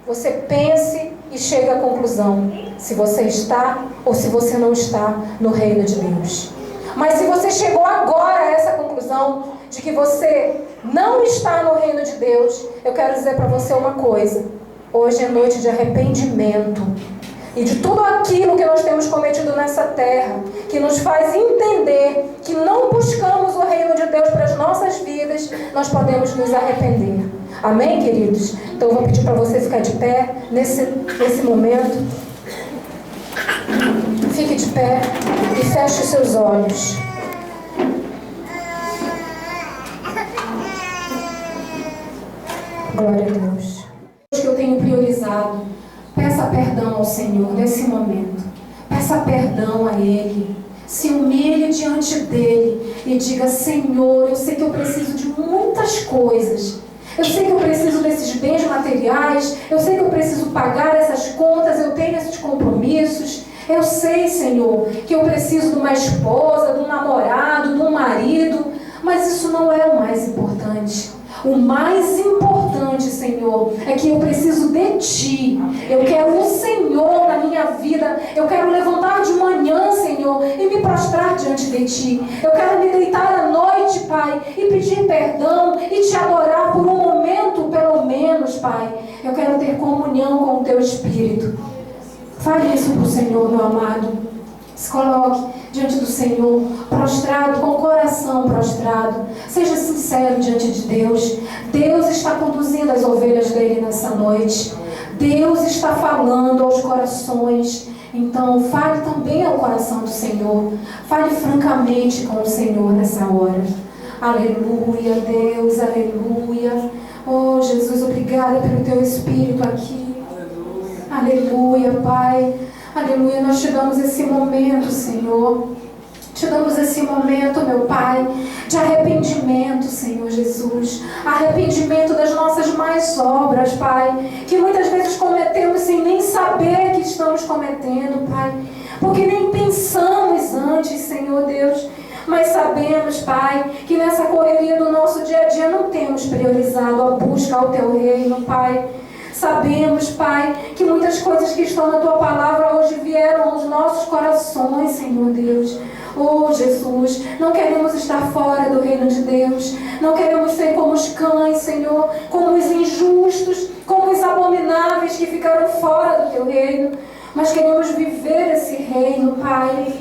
você pense e chegue à conclusão, se você está ou se você não está no reino de Deus. Mas se você chegou agora a essa conclusão, de que você não está no reino de Deus, eu quero dizer para você uma coisa. Hoje é noite de arrependimento. E de tudo aquilo que nós temos cometido nessa terra, que nos faz entender que não buscamos o reino de Deus para as nossas vidas, nós podemos nos arrepender. Amém, queridos? Então eu vou pedir para você ficar de pé nesse momento. Fique de pé e feche os seus olhos. Glória a Deus. Que eu tenho priorizado, peça perdão ao Senhor nesse momento. Peça perdão a Ele. Se humilhe diante dEle e diga, Senhor, eu sei que eu preciso de muitas coisas. Eu sei que eu preciso desses bens materiais. Eu sei que eu preciso pagar essas contas. Eu tenho esses compromissos. Eu sei, Senhor, que eu preciso de uma esposa, de um namorado, de um marido. Mas isso não é o mais importante. O mais importante, Senhor, é que eu preciso de Ti. Eu quero o Senhor na minha vida. Eu quero levantar de manhã, Senhor, e me prostrar diante de Ti. Eu quero me deitar à noite, Pai, e pedir perdão e Te adorar por um momento, pelo menos, Pai. Eu quero ter comunhão com o Teu Espírito. Fale isso para o Senhor, meu amado. Se coloque diante do Senhor, prostrado, com o coração prostrado. Seja sincero diante de Deus. Deus está conduzindo as ovelhas dele nessa noite. Deus está falando aos corações. Então, fale também ao coração do Senhor. Fale francamente com o Senhor nessa hora. Aleluia, Deus, aleluia. Oh, Jesus, obrigada pelo Teu Espírito aqui. Aleluia, Pai. Aleluia, nós te damos esse momento, Senhor, Te damos esse momento, meu Pai, de arrependimento, Senhor Jesus. Arrependimento das nossas más obras, Pai, que muitas vezes cometemos sem nem saber que estamos cometendo, Pai. Porque nem pensamos antes, Senhor Deus. Mas sabemos, Pai, que nessa correria do nosso dia a dia não temos priorizado a busca ao Teu reino, Pai. Sabemos, Pai, que muitas coisas que estão na Tua palavra hoje vieram aos nossos corações, Senhor Deus. Oh, Jesus, não queremos estar fora do reino de Deus. Não queremos ser como os cães, Senhor, como os injustos, como os abomináveis que ficaram fora do Teu reino. Mas queremos viver esse reino, Pai.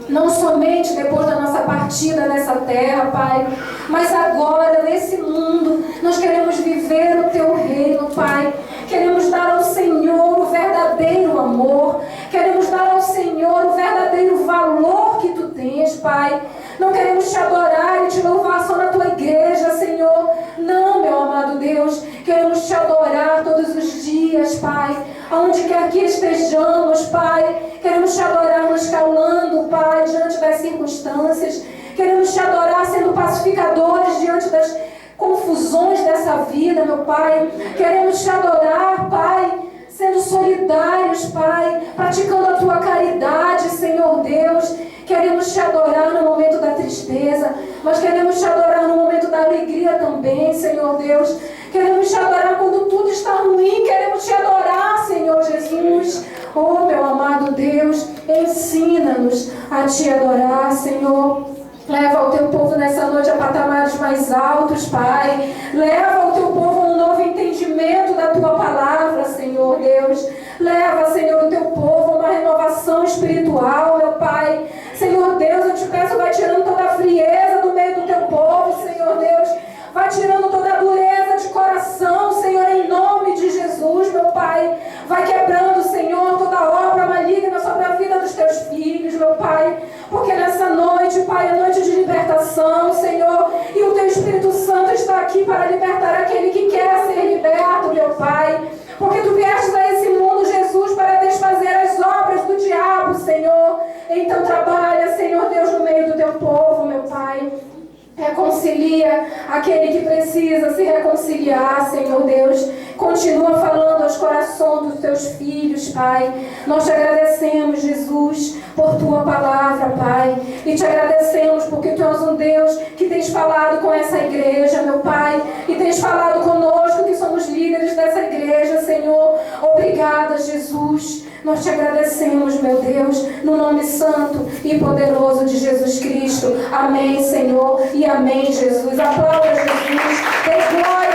Não somente depois da nossa partida nessa terra, Pai, mas agora, nesse mundo, nós queremos viver o Teu reino, Pai. Queremos dar ao Senhor o verdadeiro amor. Queremos dar ao Senhor o verdadeiro valor que Tu tens, Pai. Não queremos Te adorar e Te louvar só na Tua igreja, Senhor. Não, meu amado Deus. Queremos Te adorar todos os dias, Pai. Aonde quer que estejamos, Pai. Queremos Te adorar nos calando, Pai, diante das circunstâncias. Queremos Te adorar sendo pacificadores diante das confusões dessa vida, meu Pai. Queremos Te adorar, Pai, sendo solidários, Pai, praticando a Tua caridade, Senhor Deus. Queremos Te adorar no momento da tristeza, mas queremos Te adorar no momento da alegria também, Senhor Deus. Queremos Te adorar quando tudo está ruim. Queremos Te adorar, Senhor Jesus. Oh, meu amado Deus, ensina-nos a Te adorar, Senhor. Leva o Teu povo nessa noite a patamares mais altos, Pai. Leva o Teu povo a um novo entendimento da Tua palavra, Senhor Deus. Leva, Senhor, o Teu povo a uma renovação espiritual, meu Pai. Senhor Deus, eu Te peço, vai tirando toda a frieza do meio do Teu povo, Senhor Deus. Vai tirando toda a dureza de coração, Senhor, em nome de Jesus, meu Pai. Vai quebrando, Senhor, toda obra maligna sobre a vida dos Teus filhos, meu Pai. Porque nessa noite, Pai, é noite de libertação, Senhor. E o Teu Espírito Santo está aqui para libertar aquele que quer ser liberto, meu Pai. Porque Tu viestes a esse mundo, Jesus, para desfazer as obras do diabo, Senhor. Então trabalha, Senhor Deus, no meio do Teu povo, meu Pai. Reconcilia aquele que precisa se reconciliar, Senhor Deus. Continua falando aos corações dos Teus filhos, Pai. Nós Te agradecemos, Jesus, por Tua palavra, Pai. E Te agradecemos porque Tu és um Deus que tens falado com essa igreja, meu Pai. E tens falado conosco que somos líderes dessa igreja, Senhor. Obrigada, Jesus. Nós Te agradecemos, meu Deus, no nome santo e poderoso de Jesus Cristo. Amém, Senhor, e amém, Jesus. Aplauda Jesus. Dê glória.